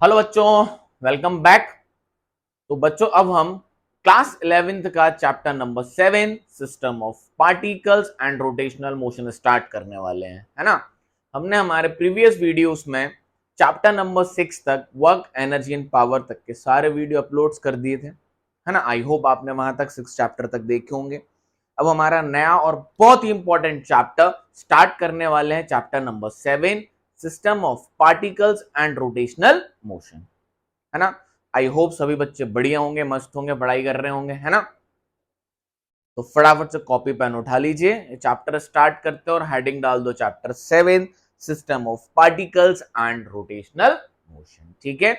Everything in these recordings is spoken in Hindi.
हेलो बच्चों, वेलकम बैक। तो बच्चों अब हम क्लास 11th का chapter number 7 system of particles and rotational motion start करने वाले हैं, है ना। हमने हमारे प्रीवियस वीडियोस में चैप्टर नंबर 6 तक वर्क एनर्जी एंड पावर तक के सारे वीडियो अपलोड्स कर दिए थे, है ना। आई होप आपने वहां तक 6 चैप्टर तक देखे होंगे। अब हमारा नया और बहुत ही इंपॉर्टेंट चैप्टर स्टार्ट करने वाले हैं, chapter number 7 system of particles and rotational motion, है ना। आई होप सभी बच्चे बढ़िया होंगे, मस्त होंगे, पढ़ाई कर रहे होंगे, है ना। तो फटाफट से कॉपी पेन उठा लीजिए, चैप्टर स्टार्ट करते हैं और हेडिंग डाल दो chapter 7 system of particles and rotational motion. ठीक है।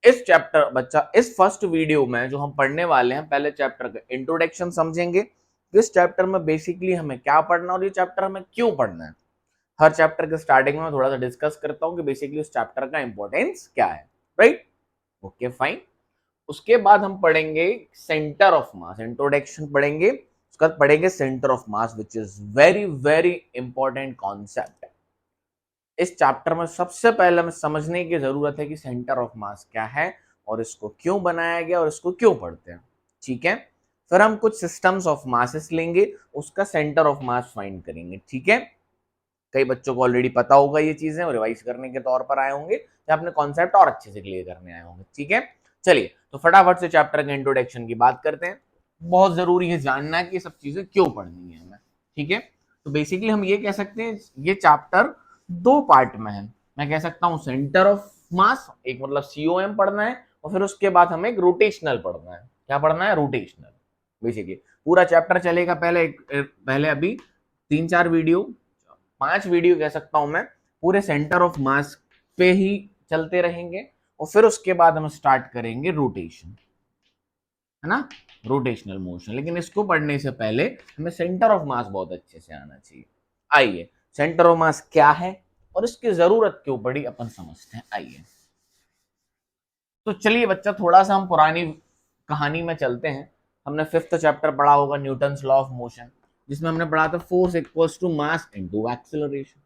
इस चैप्टर बच्चा इस फर्स्ट वीडियो में जो हम पढ़ने वाले हैं, पहले चैप्टर का इंट्रोडक्शन समझेंगे। इस चैप्टर में बेसिकली हमें क्या पढ़ना और ये चैप्टर हमें क्यों पढ़ना है। हर चैप्टर के स्टार्टिंग में मैं थोड़ा सा डिस्कस करता हूं कि बेसिकली उस चैप्टर का इंपॉर्टेंस क्या है, राइट। Okay fine. उसके बाद हम पढ़ेंगे सेंटर ऑफ मास, इंट्रोडक्शन पढ़ेंगे। उसके बाद पढ़ेंगे centre of mass, which is very very important concept. इस चैप्टर में सबसे पहले हमें समझने की जरूरत है कि सेंटर ऑफ मास क्या है और इसको क्यों बनाया गया और इसको क्यों पढ़ते हैं। ठीक है। फिर हम कुछ सिस्टम्स ऑफ मासेस लेंगे, उसका सेंटर ऑफ मास फाइंड करेंगे। ठीक है। कई बच्चों को ऑलरेडी पता होगा ये चीजें, रिवाइज करने के तौर पर आए होंगे या अपने कॉन्सेप्ट और अच्छे से क्लियर करने आए होंगे। ठीक है। चलिए तो फटाफट से चैप्टर के इंट्रोडक्शन की बात करते हैं। बहुत जरूरी है जानना कि सब चीजें क्यों पढ़नी है हमें। ठीक है। तो बेसिकली हम ये कह सकते हैं ये चैप्टर दो पार्ट में है। मैं कह सकता हूँ सेंटर ऑफ मास, एक मतलब सीओएम पढ़ना है, और फिर उसके बाद हमें एक रोटेशनल पढ़ना है। क्या पढ़ना है? रोटेशनल। बेसिकली पूरा चैप्टर चलेगा पहले अभी 3-4 वीडियो, 5 वीडियो कह सकता हूं मैं, पूरे सेंटर ऑफ मास पे ही चलते रहेंगे और फिर उसके बाद हम स्टार्ट करेंगे रोटेशन, है ना, रोटेशनल मोशन। लेकिन इसको पढ़ने से पहले हमें सेंटर ऑफ मास बहुत अच्छे से आना चाहिए। आइए सेंटर ऑफ मास क्या है और इसकी जरूरत क्यों पड़ी अपन समझते हैं। आइए तो चलिए बच्चा, थोड़ा सा हम पुरानी कहानी में चलते हैं। हमने 5th चैप्टर पढ़ा होगा, न्यूटन्स लॉ ऑफ मोशन, जिसमें हमने पढ़ा था force equals to mass into acceleration.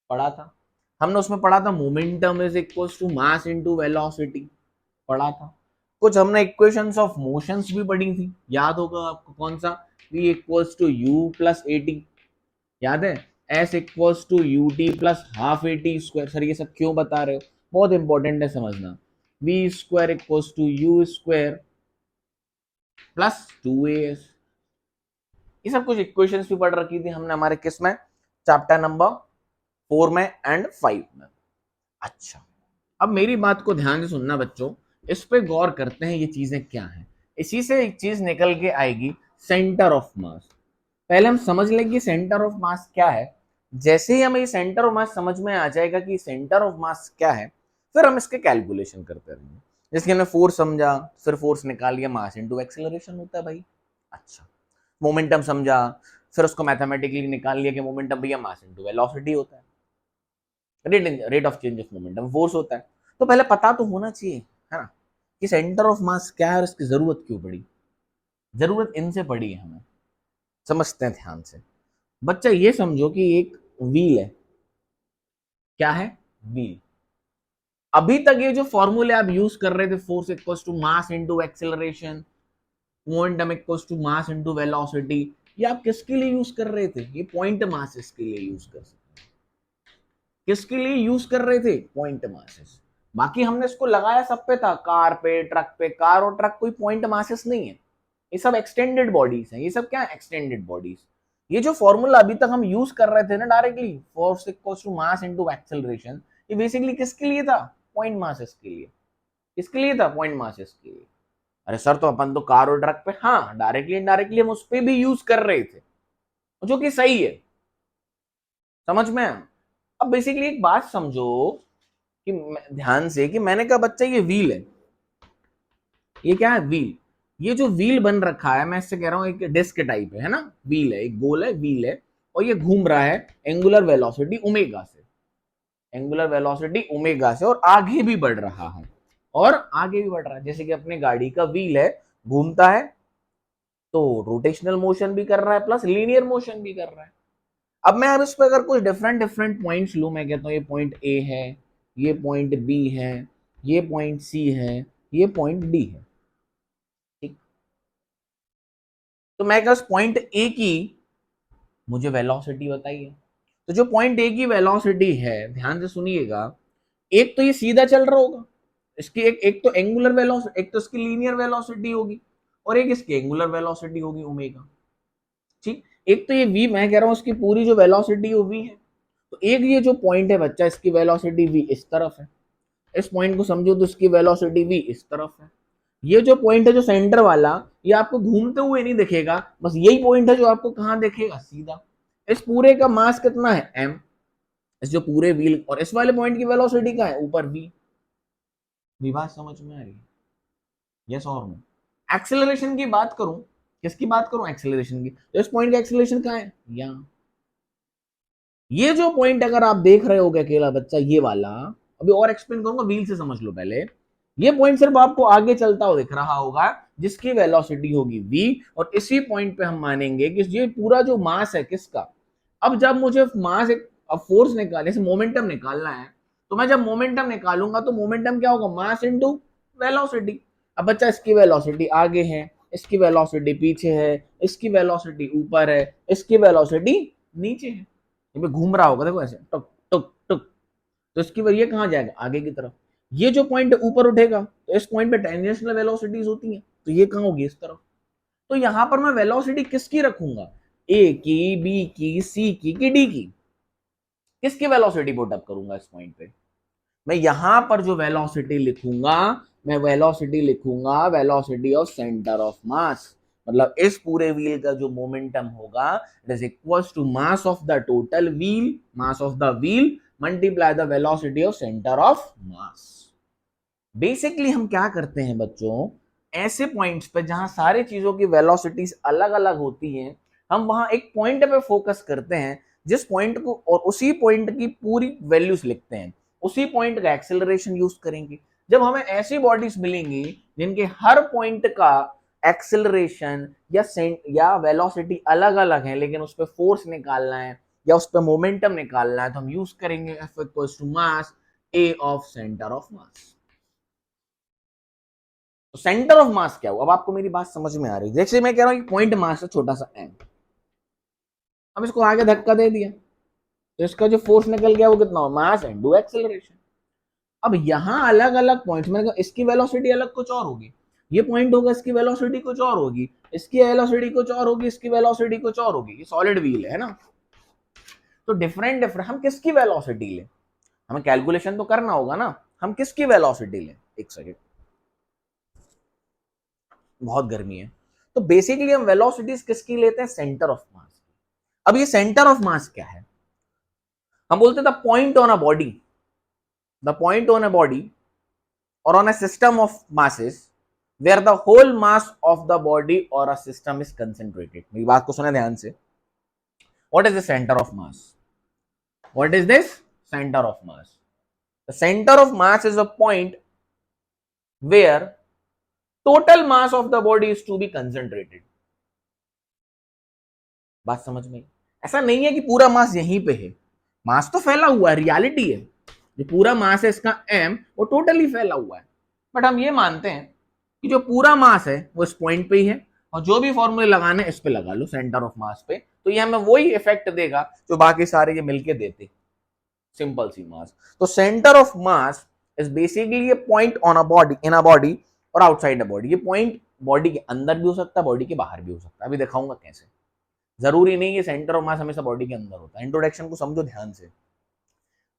पढ़ा था हमने, उसमें पढ़ा था momentum is equals to mass into velocity. पढ़ा था कुछ हमने इक्वेशंस ऑफ मोशंस भी पढ़ी थी, याद होगा आपको कौन सा? v equals to u plus a t, याद है? s equals to u t plus half a t square. Sir ये सब क्यों बता रहे हो? बहुत इंपॉर्टेंट है समझना। v square equals to u square plus 2as। ये सब कुछ इक्वेशंस भी पढ़ रखी थी हमने हमारे किस में? चैप्टर नंबर 4 में एंड 5 में। अच्छा, अब मेरी बात को ध्यान से सुनना बच्चों, इस पे गौर करते हैं ये चीजें क्या हैं। इसी से एक चीज निकल के आएगी, सेंटर ऑफ मास। पहले हम समझ लेंगे सेंटर ऑफ मास क्या है। जैसे ही हमें ये सेंटर ऑफ मास समझ में आ जाएगा कि सेंटर ऑफ मास क्या है, फिर हम इसके कैलकुलेशन करते रहेंगे। जैसे हमने फोर्स समझा, फिर फोर्स निकाल लिया, मास इनटू एक्सेलरेशन होता है भाई। अच्छा, मोमेंटम समझा, फिर उसको मैथमेटिकली निकाल लिया कि मोमेंटम भैया मास इनटू वेलोसिटी होता है, rate of change of momentum force होता है। तो पहले पता तो होना चाहिए, है ना, कि सेंटर ऑफ मास क्या है और इसकी जरूरत क्यों पड़ी। जरूरत इनसे पड़ी है हमें, समझते हैं ध्यान से। बच्चा ये समझो कि एक व्हील है। क्या है? व्हील। अभी तक ये जो फॉर्मूले आप यूज कर रहे थे, force equals to mass into acceleration, momentum equals to mass into velocity, ये आप किसके लिए यूज कर रहे थे? ये पॉइंट मासेस के लिए यूज कर सकते। किसके लिए यूज कर रहे थे? Point masses. बाकी हमने इसको लगाया सब पे था, कार पे, ट्रक पे। कार और ट्रक कोई पॉइंट मासेस नहीं है, ये सब एक्सटेंडेड बॉडीज हैं। ये सब क्या है? Extended bodies. ये जो फॉर्मूला अभी तक हम यूज कर रहे थे ना, directly force equals to mass into acceleration, ये बेसिकली किसके लिए था? पॉइंट मासेस के लिए। किसके लिए था? पॉइंट मासेस के लिए। अरे सर, तो अपन तो कार और ट्रक पे, हाँ, डायरेक्टली इनडायरेक्टली हम उस पर भी यूज कर रहे थे, जो कि सही है। समझ में? अब बेसिकली एक बात समझो कि ध्यान से, कि मैंने कहा बच्चा ये व्हील है। ये क्या है? व्हील। ये जो व्हील बन रखा है, मैं इससे कह रहा हूं एक डिस्क टाइप है ना। व्हील है, एक गोल है, व्हील है, और ये घूम रहा है एंगुलर वेलोसिटी ओमेगा से। एंगुलर वेलोसिटी ओमेगा से, और आगे भी बढ़ रहा है, और आगे भी बढ़ रहा है। जैसे कि अपने गाड़ी का व्हील है, घूमता है, तो रोटेशनल मोशन भी कर रहा है प्लस लीनियर मोशन भी कर रहा है। अब मैं अब इस पर अगर कुछ डिफरेंट डिफरेंट पॉइंट्स लूं, मैं कहता हूं ये पॉइंट ए है, ये पॉइंट बी है, ये पॉइंट सी है, ये पॉइंट डी है। ठीक, तो मैं बस पॉइंट ए की मुझे वेलोसिटी बताइए। तो जो पॉइंट ए की वेलोसिटी है, ध्यान से सुनिएगा, एक तो ये सीधा चल रहा होगा, इसकी एक तो एंगुलर वेलोसिटी, एक तो इसकी लीनियर वेलोसिटी होगी, और एक इसकी एंगुलर वेलोसिटी होगी ओमेगा। ठीक, एक तो ये v मैं कह रहा हूं इसकी पूरी जो वेलोसिटी वो v है, तो एक ये जो पॉइंट है बच्चा, इसकी वेलोसिटी v इस तरफ है, इस पॉइंट को समझो तो इसकी वेलोसिटी v इस तरफ है। ये जो पॉइंट है जो सेंटर वाला, ये आपको घूमते हुए नहीं दिखेगा, बस यही पॉइंट है जो आपको कहां देखेगा, सीधा। इस पूरे का मास कितना है, m, इस जो पूरे व्हील, और इस वाले पॉइंट की वेलोसिटी क्या है, ऊपर v। बात समझ में आ रही है, यस और नो? एक्सेलरेशन की बात करूं, किसकी बात करूं, एक्सेलरेशन की, तो इस पॉइंट का एक्सेलरेशन कहां है, यहां। ये जो पॉइंट अगर आप देख रहे हो अकेला बच्चा, ये वाला, अभी और एक्सप्लेन करूंगा, व्हील से समझ लो पहले। ये पॉइंट सिर्फ आपको आगे चलता हुआ दिख रहा होगा, जिसकी वेलोसिटी होगी v, और इसी पॉइंट पे हम मानेंगे कि ये पूरा जो मास है किसका, अब जब मुझे मास एक फोर्स निकालने से मोमेंटम निकालना है, तो मैं जब मोमेंटम निकालूंगा तो मोमेंटम क्या होगा, मास इनटू वेलोसिटी। अब बच्चा इसकी वेलोसिटी आगे है, इसकी वेलोसिटी पीछे है, इसकी वेलोसिटी ऊपर है, इसकी वेलोसिटी नीचे है, ये घूम रहा होगा, देखो ऐसे टुक टुक टुक, तो इसकी ये कहां जाएगा, आगे की तरफ। ये जो पॉइंट ऊपर उठेगा तो इस पॉइंट पे टेंजेंशियल वेलोसिटीज होती हैं, तो ये कहां होगी, इस तरफ। तो यहां पर मैं वेलोसिटी किसकी रखूंगा, ए की, बी की, सी की, डी की, किसकी वेलोसिटी पुट अप करूंगा इस पॉइंट पे। मैं यहां पर जो वेलोसिटी लिखूंगा, मैं वेलोसिटी लिखूंगा velocity of centre of mass, मतलब इस पूरे व्हील का जो मोमेंटम होगा, it is equals to mass of the total wheel, mass of the wheel multiply the velocity of centre of mass. Basically हम क्या करते हैं बच्चों, ऐसे पॉइंट्स पे जहां सारी चीजों की वेलोसिटीज अलग अलग होती हैं, हम वहां एक पॉइंट पे फोकस करते हैं, जिस पॉइंट को, और उसी पॉइंट की पूरी वैल्यूज लिखते हैं, उसी पॉइंट का एक्सेलरेशन यूज करेंगे। जब हमें ऐसी बॉडीज मिलेंगी जिनके हर पॉइंट का एक्सेलरेशन या वेलोसिटी अलग अलग है, लेकिन उस पर फोर्स निकालना है या उस पर मोमेंटम निकालना है, तो हम यूज करेंगे F equals to mass A of centre of mass. तो सेंटर ऑफ मास क्या हुआ, अब आपको मेरी बात समझ में आ रही है। जैसे मैं कह रहा हूं पॉइंट मास है छोटा सा m, अब इसको आगे धक्का दे दिया, तो इसका जो फोर्स निकल गया वो कितना हो, मास इनटू एक्सेलरेशन। अब यहां अलग अलग पॉइंट्स, मैंने कहा इसकी वेलोसिटी अलग कुछ और होगी, ये पॉइंट होगा इसकी वेलोसिटी कुछ और होगी, इसकी वेलोसिटी कुछ और होगी, इसकी वेलोसिटी कुछ और होगी, ये सॉलिड व्हील है ना। तो डिफरेंट डिफरेंट हम किसकी वेलोसिटी लें, हमें कैलकुलेशन तो करना होगा ना, हम किसकी वेलोसिटी लें, एक सेकेंड, बहुत गर्मी है। तो बेसिकली हम वेलोसिटीज किसकी लेते हैं, सेंटर ऑफ मास। अब ये सेंटर ऑफ मास क्या है, हम बोलते the point on a body, the point on a body or on a system of masses where the whole mass of the body or a system is concentrated। मेरी बात को सुने ध्यान से। What is the center of mass? What is this center of mass? The center of mass is a point where total mass of the body is to be concentrated। बात समझ में? ऐसा नहीं है कि पूरा मास यहीं पे है, मास तो फैला हुआ है, रियलिटी है, जो पूरा मास है इसका m वो टोटली फैला हुआ है, बट हम ये मानते हैं कि जो पूरा मास है वो इस पॉइंट पे ही है, और जो भी फॉर्मूले लगाने इस पे लगा लो सेंटर ऑफ मास पे, तो ये हमें वही इफेक्ट देगा जो बाकी सारे ये मिलके देते, सिंपल सी मास। तो centre of mass is basically a point on a body, in a body और आउटसाइड अ बॉडी। ये पॉइंट बॉडी के अंदर भी हो सकता है, बॉडी के बाहर भी हो सकता है, अभी दिखाऊंगा कैसे। जरूरी नहीं है सेंटर ऑफ मास हमेशा बॉडी के अंदर होता है, इंट्रोडक्शन को समझो ध्यान से।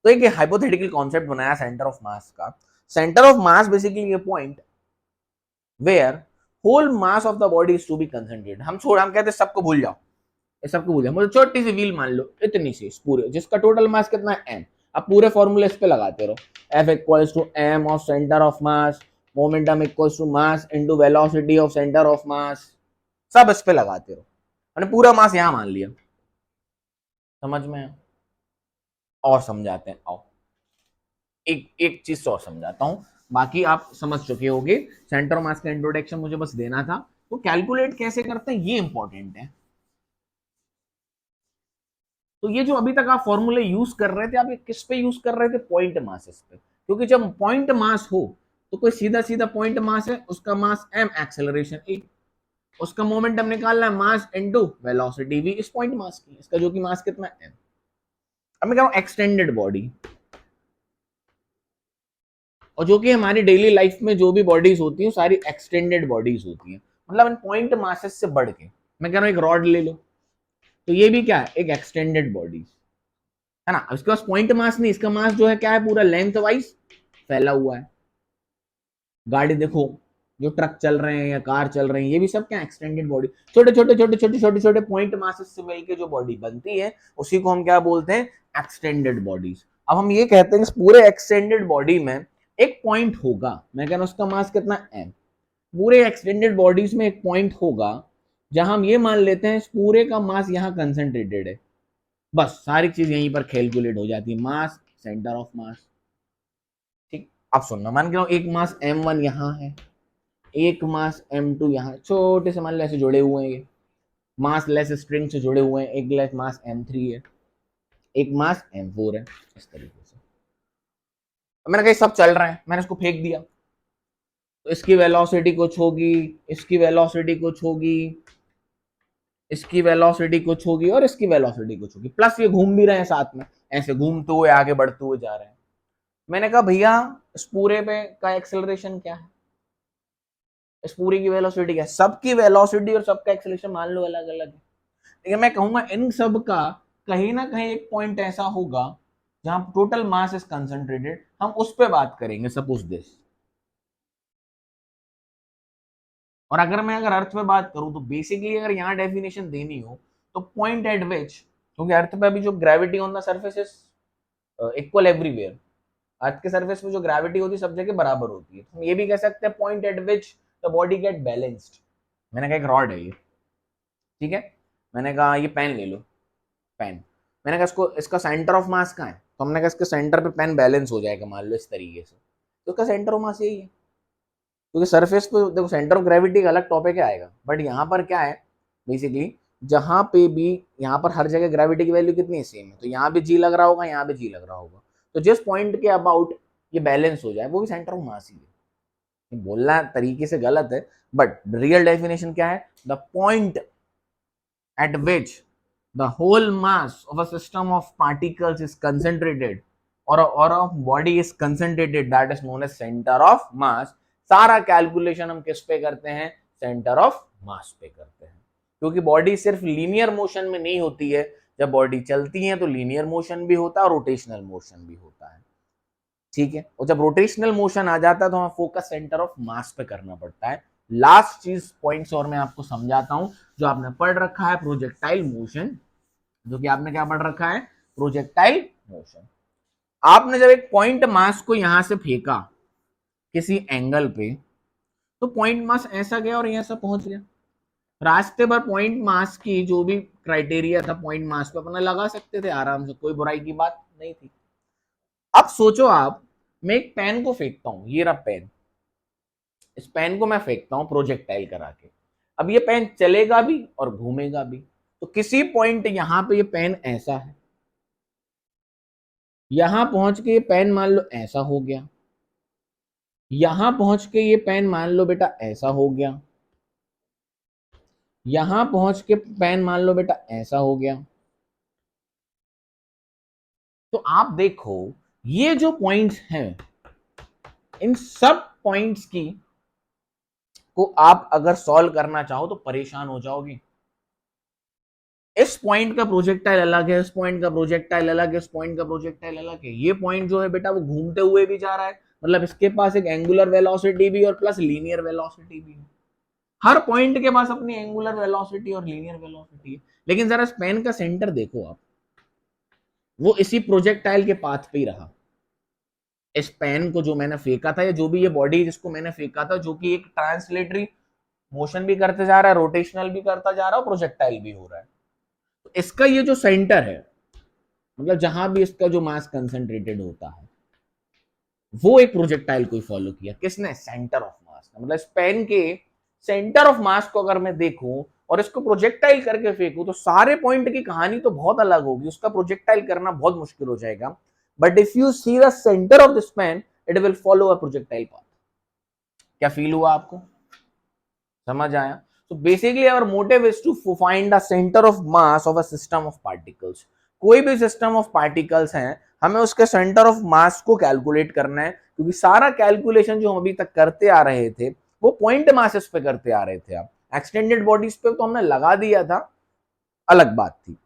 तो एक हाइपोथेटिकल कॉन्सेप्ट बनाया सेंटर ऑफ मास का। Centre of mass basically a point where whole mass of the body is to be concentrated. हम कहते हैं सबको भूल जाओ, ये सबको भूल जाओ, मतलब छोटी सी व्हील मान लो, इतनी सी पूरे, जिसका टोटल मास कितना है m। अब पूरे फॉर्मूले इस पे लगाते रहो, F equals to m of centre of mass, momentum equals to mass into velocity of centre of mass, सब इस पे लगाते रहो, मैंने पूरा मास यहां मान लिया। समझ में? और समझाते हैं, आओ एक एक चीज और समझाता हूं, बाकी आप समझ चुके होंगे। सेंटर मास का इंट्रोडक्शन मुझे बस देना था। तो कैलकुलेट कैसे करते हैं ये इंपॉर्टेंट है। तो ये जो अभी तक आप फॉर्मूले यूज कर रहे थे, आप ये किस पे यूज कर रहे थे, पॉइंट मासेस पे, क्योंकि जब पॉइंट मास हो तो कोई सीधा सीधा पॉइंट मास है, उसका मास m, एक्सेलरेशन a, उसका मोमेंटम निकालना है मास इनटू वेलोसिटी v इस पॉइंट मास की, इसका जो कि मास कितना है m। अब मैं कह रहा हूं एक्सटेंडेड बॉडी, और जो कि हमारी डेली लाइफ में जो भी बॉडीज होती हैं सारी एक्सटेंडेड बॉडीज होती हैं, मतलब इन पॉइंट मासेस से बढ़ के। मैं कह रहा हूं एक रॉड ले लो, तो ये भी क्या है, एक एक्सटेंडेड बॉडी है ना। इसके पास पॉइंट मास नहीं, इसका मास जो है क्या है, पूरा लेंथ वाइज फैला हुआ है। गाड़ी देखो, जो ट्रक चल रहे हैं या कार चल रहे हैं, ये भी सब क्या एक्सटेंडेड बॉडी, छोटे छोटे छोटे छोटे छोटे छोटे पॉइंट मासेस से मिलकर जो बॉडी बनती है उसी को हम क्या बोलते हैं, एक्सटेंडेड बॉडीज। अब हम ये कहते हैं इस पूरे एक्सटेंडेड बॉडी में एक पॉइंट होगा, मैं कह रहा हूं उसका मास कितना m, पूरे एक्सटेंडेड बॉडीज में एक पॉइंट होगा जहां हम ये मान लेते हैं इस पूरे का मास यहाँ कंसेंट्रेटेड है, बस सारी चीज यहीं पर कैलकुलेट हो जाती है, मास सेंटर ऑफ मास। ठीक, अब सुनना, मान के एक मास m1 यहाँ है, एक मास m2 यहाँ, छोटे से मान लो ऐसे जुड़े हुए हैं, ये मास लेस स्ट्रिंग से जुड़े हुए हैं, एक लेस मास m3 है, एक मास m4 है, इस तरीके से। मैंने कहा सब चल रहा है, मैंने इसको फेंक दिया, तो इसकी वेलोसिटी कुछ होगी, इसकी वेलोसिटी कुछ होगी, इसकी वेलोसिटी कुछ होगी, और इसकी वेलोसिटी कुछ होगी, प्लस ये घूम भी रहे हैं साथ में, ऐसे घूमते हुए आगे बढ़ते हुए जा रहे हैं। मैंने कहा भैया इस पूरे पे का एक्सेलरेशन क्या है, इस पूरी की वेलोसिटी क्या है, सबकी वेलोसिटी और सबका एक्सेलरेशन मान लो अलग अलग है, लेकिन मैं कहूंगा इन सब का कहीं ना कहीं एक पॉइंट ऐसा होगा जहां टोटल मास इज कंसंट्रेटेड, हम उस पर बात करेंगे, सपोज दिस। और अगर अर्थ में बात करूं तो बेसिकली अगर यहाँ डेफिनेशन देनी हो तो पॉइंट एट विच, क्योंकि अर्थ पे अभी जो gravity on the surface is equal everywhere, earth के सरफेस पे जो ग्रेविटी होती है सब जगह बराबर होती है, तो हम ये भी कह सकते हैं point eight which the body get balanced. मैंने कहा एक रॉड है ये, ठीक है, मैंने कहा ये पेन ले लो, पेन, मैंने कहा इसको इसका सेंटर ऑफ मास कहाँ है, तो हमने कहा इसके सेंटर पे पेन बैलेंस हो जाएगा, मान लो इस तरीके से, तो इसका सेंटर ऑफ मास यही है, क्योंकि सरफेस पे देखो सेंटर ऑफ ग्रेविटी का अलग टॉपिक आएगा, बट यहाँ पर क्या है बेसिकली, जहां पे भी यहाँ पर हर जगह ग्रेविटी की वैल्यू कितनी है, सेम है, तो यहाँ भी जी लग रहा होगा, यहाँ भी जी लग रहा होगा, तो जिस पॉइंट के अबाउट ये बैलेंस हो जाए वो भी सेंटर ऑफ मास ही है। बोलना तरीके से गलत है, बट रियल डेफिनेशन क्या है, the point at which the whole mass of a system of particles is concentrated or a body is concentrated, that is known as center of mass। सारा कैलकुलेशन हम किस पे करते हैं, सेंटर ऑफ मास पे करते हैं, क्योंकि बॉडी सिर्फ लीनियर मोशन में नहीं होती है, जब बॉडी चलती है तो लीनियर मोशन भी होता है और रोटेशनल मोशन भी होता है, ठीक है, और जब रोटेशनल मोशन आ जाता है तो हमें फोकस सेंटर ऑफ मास पे करना पड़ता है। लास्ट चीज पॉइंट्स और मैं आपको समझाता हूं, जो आपने पढ़ रखा है प्रोजेक्टाइल मोशन, जो कि आपने क्या पढ़ रखा है, प्रोजेक्टाइल मोशन। आपने जब एक पॉइंट मास को यहां से फेंका किसी एंगल पे, तो पॉइंट मास ऐसा गया और यहां से पहुंच गया, रास्ते पर पॉइंट मास की जो भी क्राइटेरिया था पॉइंट मास पे अपना लगा सकते थे आराम से, कोई बुराई की बात नहीं थी। अब सोचो आप, मैं एक पेन को फेंकता हूं, ये रहा पेन, इस पेन को मैं फेंकता हूं प्रोजेक्टाइल करा के, अब ये पेन चलेगा भी और घूमेगा भी, तो किसी पॉइंट यहां पे ये पेन ऐसा है, यहां पहुंच के ये पेन मान लो ऐसा हो गया, यहां पहुंच के ये पेन मान लो बेटा ऐसा हो गया, यहां पहुंच के पेन मान लो बेटा ऐसा हो गया। तो आप देखो ये जो पॉइंट्स हैं, इन सब पॉइंट्स की को आप अगर सॉल्व करना चाहो तो परेशान हो जाओगे। इस पॉइंट का प्रोजेक्टाइल अलग है, इस पॉइंट का प्रोजेक्टाइल अलग है, इस पॉइंट का प्रोजेक्टाइल अलग है, ये पॉइंट जो है बेटा वो घूमते हुए भी जा रहा है, मतलब इसके पास एक एंगुलर वेलोसिटी भी और प्लस लीनियर वेलोसिटी भी है, हर पॉइंट के पास अपनी एंगुलर वेलोसिटी और लीनियर वेलोसिटी है। लेकिन जरा स्पेन का सेंटर देखो आप, वो इसी प्रोजेक्टाइल के पाथ पे ही रहा, इस पेन को जो मैंने फेंका था या जो भी ये बॉडी जिसको मैंने फेंका था, जो कि एक ट्रांसलेटरी मोशन भी करते जा रहा है, रोटेशनल भी करता जा रहा है, प्रोजेक्टाइल भी हो रहा है, तो इसका ये जो सेंटर है, मतलब जहां भी इसका जो मास कंसंट्रेटेड होता है, वो एक प्रोजेक्टाइल को फॉलो किया, किसने, सेंटर ऑफ मास, मतलब इस पेन के सेंटर ऑफ मास को अगर मैं देखूं और इसको प्रोजेक्टाइल करके फेंकूं तो सारे पॉइंट की कहानी तो बहुत अलग होगी, उसका प्रोजेक्टाइल करना बहुत मुश्किल हो जाएगा, but if you see the centre of this pen it will follow a projectile path. क्या फील हुआ आपको, समझ आया? तो basically our motive is to find the centre of mass of a system of particles. कोई भी सिस्टम ऑफ पार्टिकल्स है, हमें उसके सेंटर ऑफ मास को कैलकुलेट करना है, क्योंकि सारा कैलकुलेशन जो हम अभी तक करते आ रहे थे वो पॉइंट मासेस पे करते आ रहे थे। आप एक्सटेंडेड बॉडीज पे तो हमने लगा दिया था, अलग बात थी,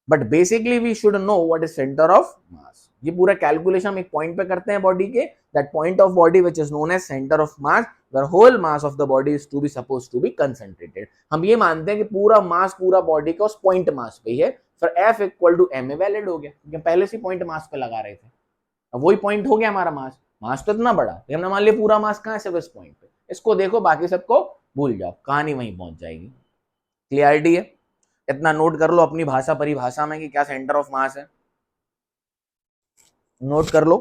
but basically we should know what is centre of mass. ये पूरा कैलकुलेशन हम एक पॉइंट पे करते हैं बॉडी के, that point of body which is known as centre of mass, where whole mass of the body is to be suppose to be concentrated. हम ये मानते हैं कि पूरा मास पूरा बॉडी का उस पॉइंट मास पे ही है, फिर F equal to m a valid हो गया, क्योंकि पहले से पॉइंट मास पे लगा रहे थे, अब वही पॉइंट हो गया हमारा मास। मास तो इतना बड़ा, हमने मान लिया पूरा मास कहां है, सिर्फ इस पॉइंट पे। इसको देखो, बाकी सबको भूल जाओ, कहानी वहीं पहुंच जाएगी। क्लियरिटी है? इतना नोट कर लो अपनी भाषा परिभाषा में कि क्या सेंटर ऑफ मास है, नोट कर लो।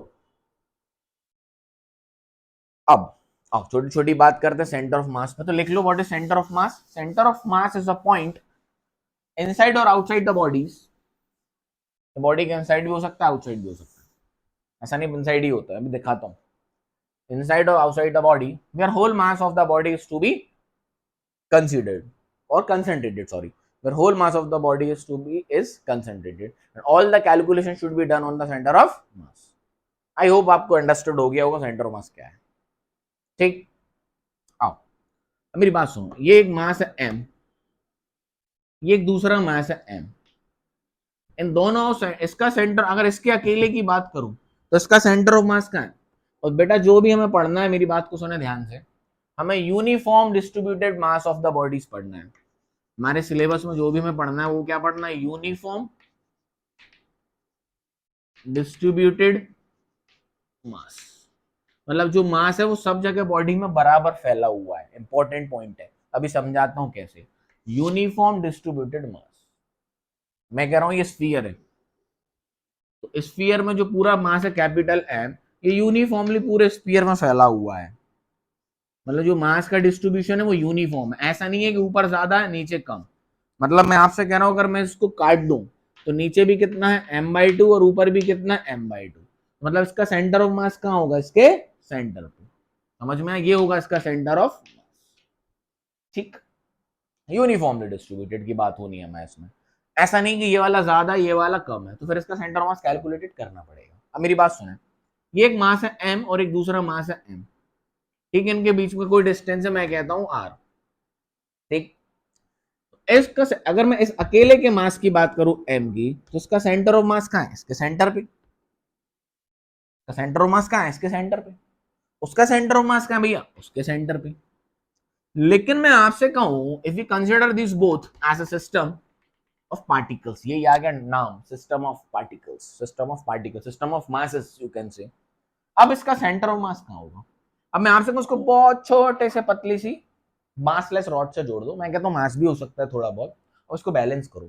अब छोटी छोटी बात करते हैं सेंटर ऑफ मास में, तो लिख लो what is centre of mass. Centre of mass is a point inside और आउटसाइड द बॉडीज। बॉडी के इनसाइड भी हो सकता है, आउटसाइड भी हो सकता है, ऐसा नहीं इनसाइड ही होता है, अभी दिखाता हूं। इनसाइड और outside the body where whole mass of the body is to be considered or concentrated, sorry, where whole mass of the body is concentrated, and all the calculation should be done on the center of mass. I hope आपको अंडरस्टूड हो गया होगा सेंटर ऑफ मास क्या है। ठीक, आओ अब मेरी बात सुनो, ये एक मास है m, ये एक दूसरा मास है m। इन दोनों इसका सेंटर, अगर इसके अकेले की बात करूं तो इसका सेंटर ऑफ मास कहाँ है? और बेटा जो भी हमें पढ़ना है, मेरी बात को सुने ध्यान से, हमें uniform distributed mass of the bodies पढ़ना है। हमारे सिलेबस में जो भी हमें पढ़ना है वो क्या पढ़ना है? यूनिफॉर्म डिस्ट्रीब्यूटेड मास। मतलब जो मास है वो सब जगह बॉडी में बराबर फैला हुआ है। इंपॉर्टेंट पॉइंट है, अभी समझाता हूं कैसे। यूनिफॉर्म डिस्ट्रीब्यूटेड मास, मैं कह रहा हूं ये स्फीयर है, तो स्फीयर में जो पूरा मास है कैपिटल एम, ये यूनिफॉर्मली पूरे स्फीयर में फैला हुआ है। मतलब जो मास का डिस्ट्रीब्यूशन है वो यूनिफॉर्म है, ऐसा नहीं है कि ऊपर ज्यादा है नीचे कम। मतलब मैं आपसे कह रहा हूं, अगर मैं इसको काट दूं तो नीचे भी कितना है m/2 और ऊपर भी कितना है m/2। मतलब इसका सेंटर ऑफ मास कहाँ होगा? इसके सेंटर पे। समझ में आया? ये होगा इसका सेंटर ऑफ मास। ठीक, यूनिफॉर्मली डिस्ट्रीब्यूटेड की बात होनी है मैथ्स में, ऐसा नहीं कि ये वाला ज्यादा ये वाला कम है, तो फिर इसका सेंटर ऑफ मास कैलकुलेटेड करना पड़ेगा। अब मेरी बात सुने, ये एक मास है m और एक दूसरा मास है m, ठीक है, इनके बीच में कोई डिस्टेंस है, मैं कहता हूं r। ठीक, इसका अगर मैं इस अकेले के मास की बात करूं m की, तो इसका सेंटर ऑफ मास कहां है? इसके सेंटर पे। सेंटर ऑफ मास कहां है? इसके सेंटर पे। उसका सेंटर ऑफ मास कहां है भैया? उसके सेंटर पे। लेकिन मैं आपसे कहूं, if you consider this both as a system of particles, ये आ गया नाम, system of particles, system of particles, system of masses you can say. अब इसका सेंटर ऑफ मास कहां होगा? अब मैं आपसे उसको बहुत छोटे से पतली सी मासलेस रॉड से जोड़ दो, मैं कहता हूँ मास भी हो सकता है थोड़ा बहुत, और इसको बैलेंस करो।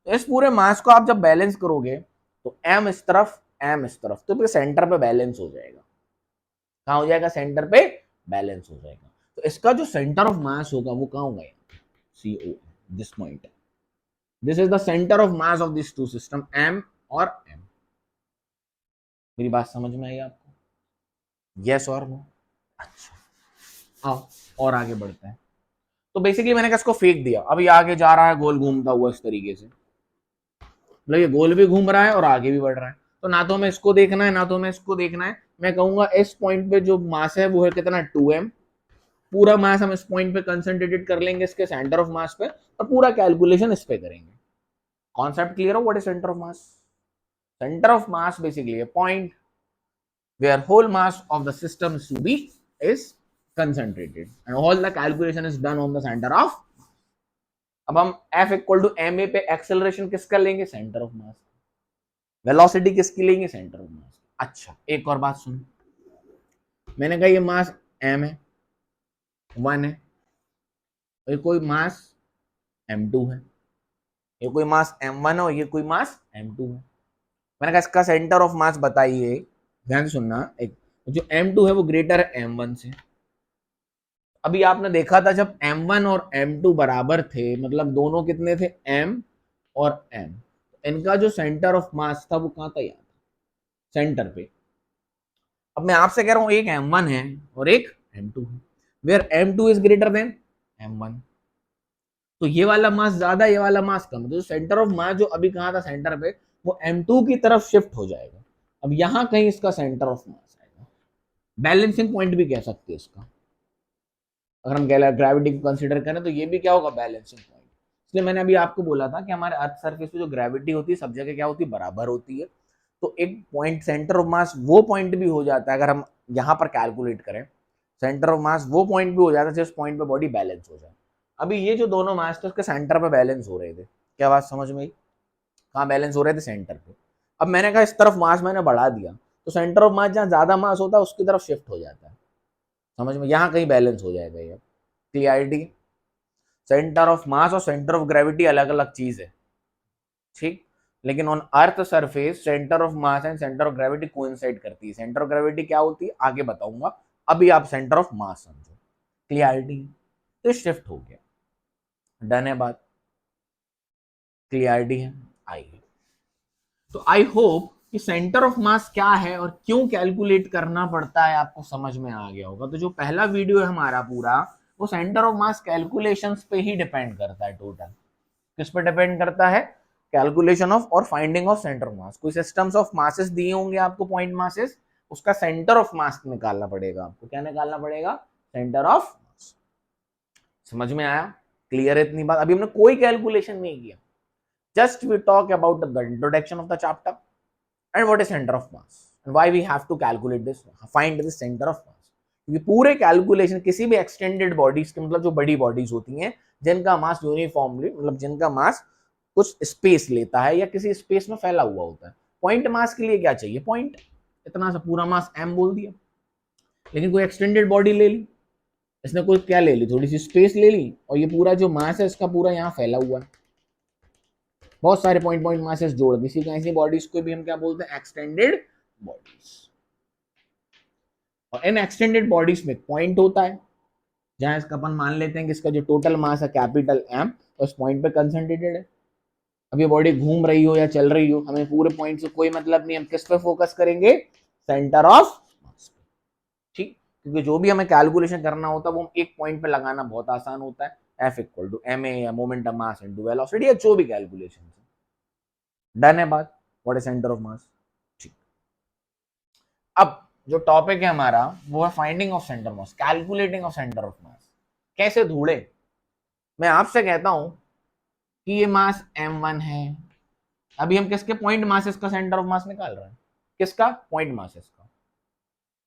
तो इस पूरे मास को आप जब बैलेंस करोगे तो m इस तरफ m इस तरफ, तो सेंटर पे बैलेंस हो जाएगा। कहाँ हो जाएगा? सेंटर पे बैलेंस हो जाएगा। तो इसका जो सेंटर ऑफ मास होगा वो कहाँ होगा? CO, this point, this is the centre of mass of this two system m और m। मेरी बात समझ में आई आपको? यस और नो? अच्छा, आओ और आगे बढ़ते हैं। तो बेसिकली मैंने इसको फेंक दिया, अब ये आगे जा रहा है गोल घूमता हुआ इस तरीके से, मतलब ये गोल भी घूम रहा है और आगे भी बढ़ रहा है। तो ना तो हमें इसको देखना है ना तो हमें इसको देखना है। मैं कहूंगा इस पॉइंट पे जो मास है वो है कितना? 2m। पूरा मास हम इस पॉइंट पे कंसंट्रेटेड कर लेंगे, इसके सेंटर ऑफ मास पे, और पूरा कैलकुलेशन इस पे करेंगे। कॉन्सेप्ट क्लियर हो? What is centre of mass? Centre of mass basically a point where whole mass of the system is to be is concentrated and all the calculation is done on the center of। अब हम F equal to m a पे एक्सेलरेशन किसका लेंगे? Centre of mass. वेलोसिटी किसकी लेंगे? सेंटर ऑफ मास। अच्छा, एक और बात सुन, मैंने कहा ये मास m है, 1 है, ये कोई मास m2 है, ये कोई मास m1 है और ये कोई मास m2 है। मैंने कहा इसका सेंटर ऑफ मास बताइए, ध्यान से सुनना। एक जो m2 है वो ग्रेटर है m1 से। अभी आपने देखा था जब m1 और m2 बराबर थे, मतलब दोनों कितने थे? m और m। इनका जो सेंटर ऑफ मास था वो कहां था? यार सेंटर पे। अब मैं आपसे कह रहा हूं एक m1 है और एक m2 है, where m2 is greater than m1। तो ये वाला मास ज्यादा, ये वाला मास कम, तो सेंटर ऑफ मास जो अभी कहा था सेंटर पे, वो m2 की तरफ शिफ्ट हो जाएगा। अब यहां कहीं इसका सेंटर ऑफ मास आएगा, बैलेंसिंग पॉइंट भी कह सकते हैं इसका। अगर हम ग्रेविटी को कंसीडर करें तो ये भी क्या होगा, बैलेंसिंग पॉइंट। इसलिए मैंने अभी आपको बोला था कि हमारे अर्थ सरफेस पे जो ग्रेविटी होती है सब जगह क्या होती है, बराबर होती है। तो एक पॉइंट सेंटर ऑफ मास वो पॉइंट भी हो जाता है, अगर हम यहाँ पर कैलकुलेट करें सेंटर ऑफ मास वो पॉइंट भी हो जाता है जिस पॉइंट पे बॉडी बैलेंस हो जाए। अभी ये जो दोनों मास थे उसके सेंटर पे बैलेंस हो रहे थे, क्या बात समझ में आई? कहाँ बैलेंस हो रहे थे, सेंटर पे। अब मैंने कहा इस तरफ मास मैंने बढ़ा दिया, तो सेंटर ऑफ मास जहाँ ज्यादा मास होता है उसकी तरफ शिफ्ट हो जाता है, समझ में, यहाँ कहीं बैलेंस हो जाएगा ये। क्लियरिटी? सेंटर ऑफ मास और सेंटर ऑफ ग्रेविटी अलग अलग चीज है, ठीक, लेकिन on earth surface centre of mass and centre of gravity coincide करती है। सेंटर ऑफ ग्रेविटी क्या होती है आगे बताऊंगा, अभी आप सेंटर ऑफ मास समझो। क्लियरिटी? तो शिफ्ट हो गया, डन है बात, क्लियरिटी है। आइए, तो आई होप कि सेंटर ऑफ मास क्या है और क्यों कैलकुलेट करना पड़ता है आपको समझ में आ गया होगा। तो जो पहला वीडियो है हमारा पूरा, वो सेंटर ऑफ मास कैलकुलेशंस पे ही डिपेंड करता है टोटल। किस पे डिपेंड करता है? कैलकुलेशन ऑफ और फाइंडिंग ऑफ सेंटर ऑफ मास। कोई सिस्टम्स ऑफ मासेस दिए होंगे आपको, पॉइंट मासेस, उसका सेंटर ऑफ मास निकालना पड़ेगा आपको। क्या निकालना पड़ेगा? सेंटर ऑफ मास। समझ में आया? क्लियर है इतनी बात? अभी हमने कोई कैलकुलेशन नहीं किया, just we talk about the introduction of the chapter and what is centre of mass and why we have to calculate this, find the centre of mass. क्योंकि पूरे कैलकुलेशन किसी भी एक्सटेंडेड बॉडीज के, मतलब जो बड़ी बॉडीज होती हैं जिनका मास यूनिफॉर्मली, मतलब जिनका मास कुछ स्पेस लेता है या किसी स्पेस में फैला हुआ होता है। पॉइंट मास के लिए क्या चाहिए? पॉइंट, इतना सा पूरा मास m बोल दिया। लेकिन कोई एक्सटेंडेड बॉडी ले ली, इसने कोई क्या ले ली, थोड़ी सी स्पेस ले ली, और ये पूरा जो मास है इसका पूरा यहाँ फैला हुआ है, बहुत सारे पॉइंट पॉइंट मासेस जोड़ दी। इसी ऐसी बॉडीज को भी हम क्या बोलते हैं? Extended bodies. और इन एक्सटेंडेड बॉडीज में पॉइंट होता है, जहां इसका अपन मान लेते हैं कि इसका जो टोटल मास है कैपिटल M, तो उस पॉइंट पे कंसंट्रेटेड है। अब ये बॉडी घूम रही हो या चल रही हो, हमें पूरे पॉइंट से कोई मतलब नहीं, हम किस पे फोकस करेंगे? सेंटर ऑफ मास पे, ठीक। क्योंकि जो भी हमें कैलकुलेशन करना होता है वो एक पॉइंट पे लगाना बहुत आसान होता है, F इक्वल टू ma या मोमेंटम मास इनटू वेलोसिटी या जो भी कैलकुलेशन है। डन है बात? व्हाट इज सेंटर ऑफ मास, ठीक। अब जो टॉपिक है हमारा वो है finding of centre mass, calculating of centre of मास। कैसे ढूंढे? मैं आपसे कहता हूं कि ये मास m1 है, अभी हम किसके पॉइंट मासेस का सेंटर ऑफ मास निकाल रहे हैं? किसका? पॉइंट मासेस का।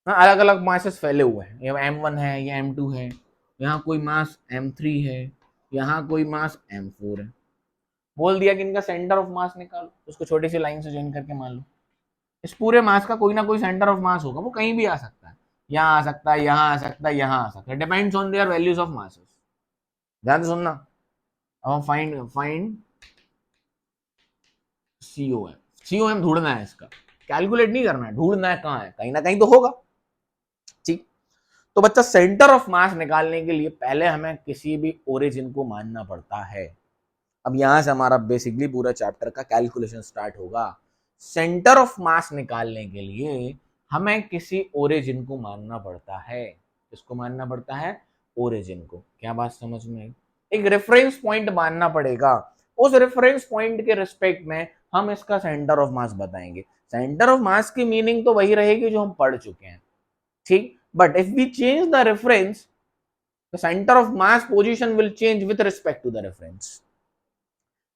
हाँ, अलग अलग मासेस फैले हुए हैं, ये m1 है, ये m2 है, यहाँ कोई मास m3 है, यहाँ कोई मास m4 है। बोल दिया कि इनका सेंटर ऑफ मास निकालो, उसको छोटी सी लाइन से ज्वाइन करके मान लो इस पूरे मास का कोई ना कोई सेंटर ऑफ मास होगा, वो कहीं भी आ सकता है, यहाँ आ सकता है, यहाँ आ सकता है, यहाँ आ सकता है, depends on their values of masses. ध्यान से सुनना। अब फाइंड फाइंड COM, COM ढूंढना है इसका, कैलकुलेट नहीं करना है, ढूंढना है कहाँ है, कहीं ना कहीं तो होगा, ठीक। तो बच्चा सेंटर ऑफ मास निकालने के लिए पहले हमें किसी भी ओरिजिन को मानना पड़ता है। अब यहां से हमारा बेसिकली पूरा चैप्टर का कैलकुलेशन स्टार्ट होगा। सेंटर ऑफ मास निकालने के लिए हमें किसी ओरिजिन को मानना पड़ता है। किसको मानना पड़ता है? ओरिजिन को। क्या बात समझ में आई? एक रेफरेंस पॉइंट मानना पड़ेगा, उस रेफरेंस पॉइंट के रिस्पेक्ट में हम इसका सेंटर ऑफ मास बताएंगे। सेंटर ऑफ मास की मीनिंग तो वही रहेगी जो हम पढ़ चुके हैं, ठीक। But if we change the reference, the centre of mass position will change with respect to the reference.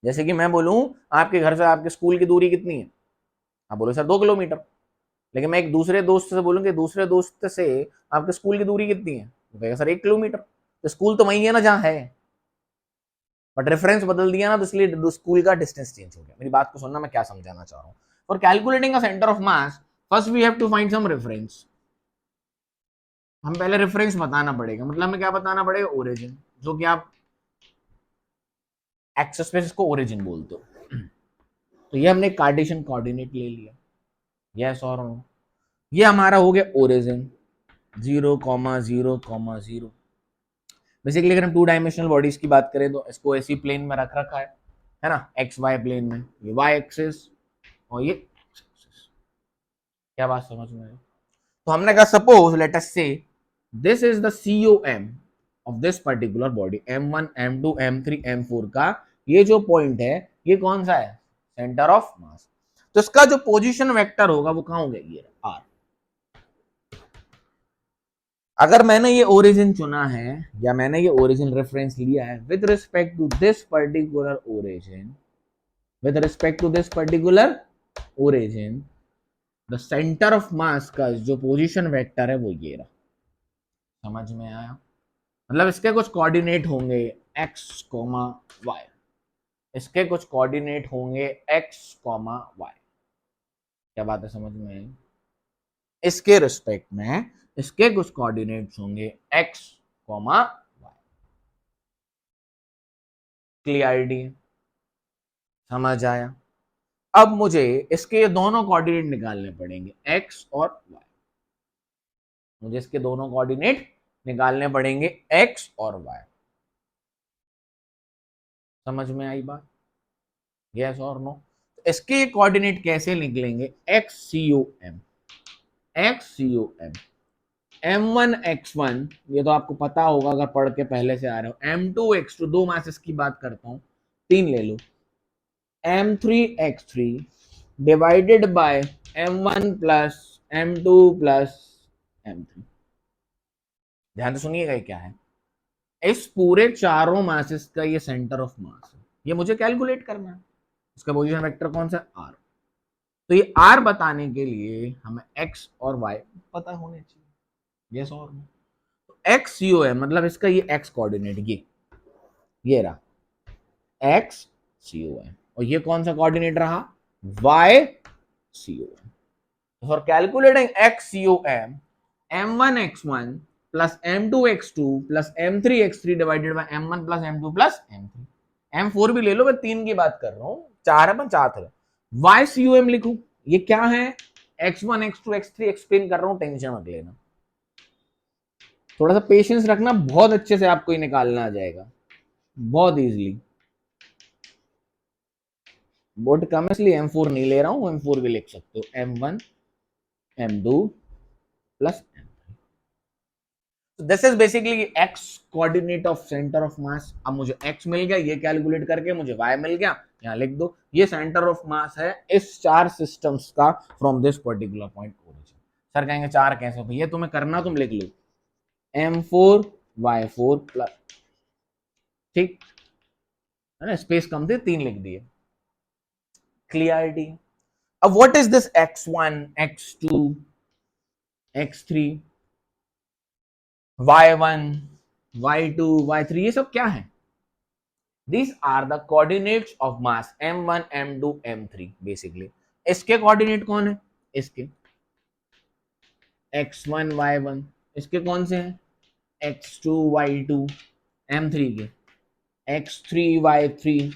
जैसे कि मैं बोलूं आपके घर से आपके स्कूल की दूरी कितनी है, आप बोलो सर 2 किलोमीटर। लेकिन मैं एक दूसरे दोस्त से बोलूंगी दूसरे दोस्त से आपके स्कूल की दूरी कितनी है, वो कहेगा सर 1 किलोमीटर। तो स्कूल तो वही है ना जहां है, बट रेफरेंस बदल दिया ना, तो इसलिए स्कूल का डिस्टेंस चेंज हो गया। मेरी बात को सुनना, मैं क्या समझाना चाह रहा हूँ। For calculating a centre of mass, first we have to find some reference. हम पहले रेफरेंस बताना पड़ेगा, मतलब हमें क्या बताना पड़ेगा? ओरिजिन, जो कि आप एक्सेस पे इसको ओरिजिन बोलते हो। तो ये हमने कार्टेशियन कोऑर्डिनेट ले लिया, यस और नो। ये हमारा हो गया ओरिजिन 0,0,0। बेसिकली अगर हम 2 डायमेंशनल बॉडीज की बात करें तो इसको ऐसी प्लेन में रख रखा है ना, एक्स वाई प्लेन में, ये वाई एक्सिस और ये एक्सिस। क्या बात समझ में आई? तो हमने कहा सपोज लेट अस से this is the COM of this particular body, M1 M2 M3 M4 का ये जो पॉइंट है ये कौन सा है, सेंटर ऑफ मास। तो इसका जो पोजीशन वेक्टर होगा वो कहां होगा, ये R। अगर मैंने ये ओरिजिन चुना है या मैंने ये ओरिजिन रेफरेंस लिया है with respect to this particular origin, with respect to this particular origin, the centre of mass का जो पोजीशन वेक्टर है वो ये रहा। समझ में आया? मतलब इसके कुछ कोऑर्डिनेट होंगे x, y, इसके कुछ कोऑर्डिनेट होंगे x, y। क्या बात है, समझ में आई? इसके रिस्पेक्ट में इसके कुछ कोऑर्डिनेट्स होंगे x, y। क्लियरिटी, समझ आया? अब मुझे इसके ये दोनों कोऑर्डिनेट निकालने पड़ेंगे x और y। मुझे इसके दोनों कोऑर्डिनेट निकालने पड़ेंगे x और y। समझ में आई बात? यस और नो? इसके कोऑर्डिनेट कैसे निकलेंगे, XCOM, M1 X1 ये तो आपको पता होगा अगर पढ़ के पहले से आ रहे हो। M2 X2 दो मासेस की बात करता हूं, तीन ले लो। M3 X3 divided by M1 plus M2 plus M3। ध्यान से सुनिएगा ये क्या है, इस पूरे चारों मासेस का ये सेंटर ऑफ मास है, ये मुझे कैलकुलेट करना है। इसका पोजीशन वेक्टर कौन सा, R। तो ये R बताने के लिए हमें X और Y पता होने चाहिए, यस और नो? तो XCOM मतलब इसका ये X कोऑर्डिनेट, ये रहा XCOM, और ये कौन सा कोऑर्डिनेट रहा, YCOM। For calculating XCOM, M1 X1 plus M2 X2 plus M3 X3 divided by M1 plus M2 plus M3, M4 भी ले लो, मैं तीन की बात कर रहा हूं, चार है पर चार है। YCOM लिखूं, ये क्या है, X1 X2 X3 एक्सप्लेन कर रहा हूं, टेंशन मत लेना, थोड़ा सा पेशेंस रखना, बहुत अच्छे से आपको ये निकालना आ जाएगा, बहुत इजीली। बोर्ड कम इसलिए M4 नहीं ले रहा हूं, M4 भी लिख सकते हो, M1 M2 plus this is basically x coordinate of centre of मास। अब मुझे x मिल गया, ये कैलकुलेट करके मुझे y मिल गया, यहां लिख दो, ये सेंटर ऑफ मास है इस चार सिस्टम्स का from this particular point origin. Sir कहेंगे चार कैसे, भैया तुम्हें करना, तुम लिख लो M4 Y4 प्लस, ठीक है ना, स्पेस कम थी, तीन लिख दिए, क्लियरिटी। अब what is this x1 x2 x3 y1 y2 y3, ये सब क्या है, these are the coordinates of mass m1 m2 m3 basically. इसके कोऑर्डिनेट कौन है, इसके x1 y1, इसके कौन से हैं x2 y2, m3 के x3 y3,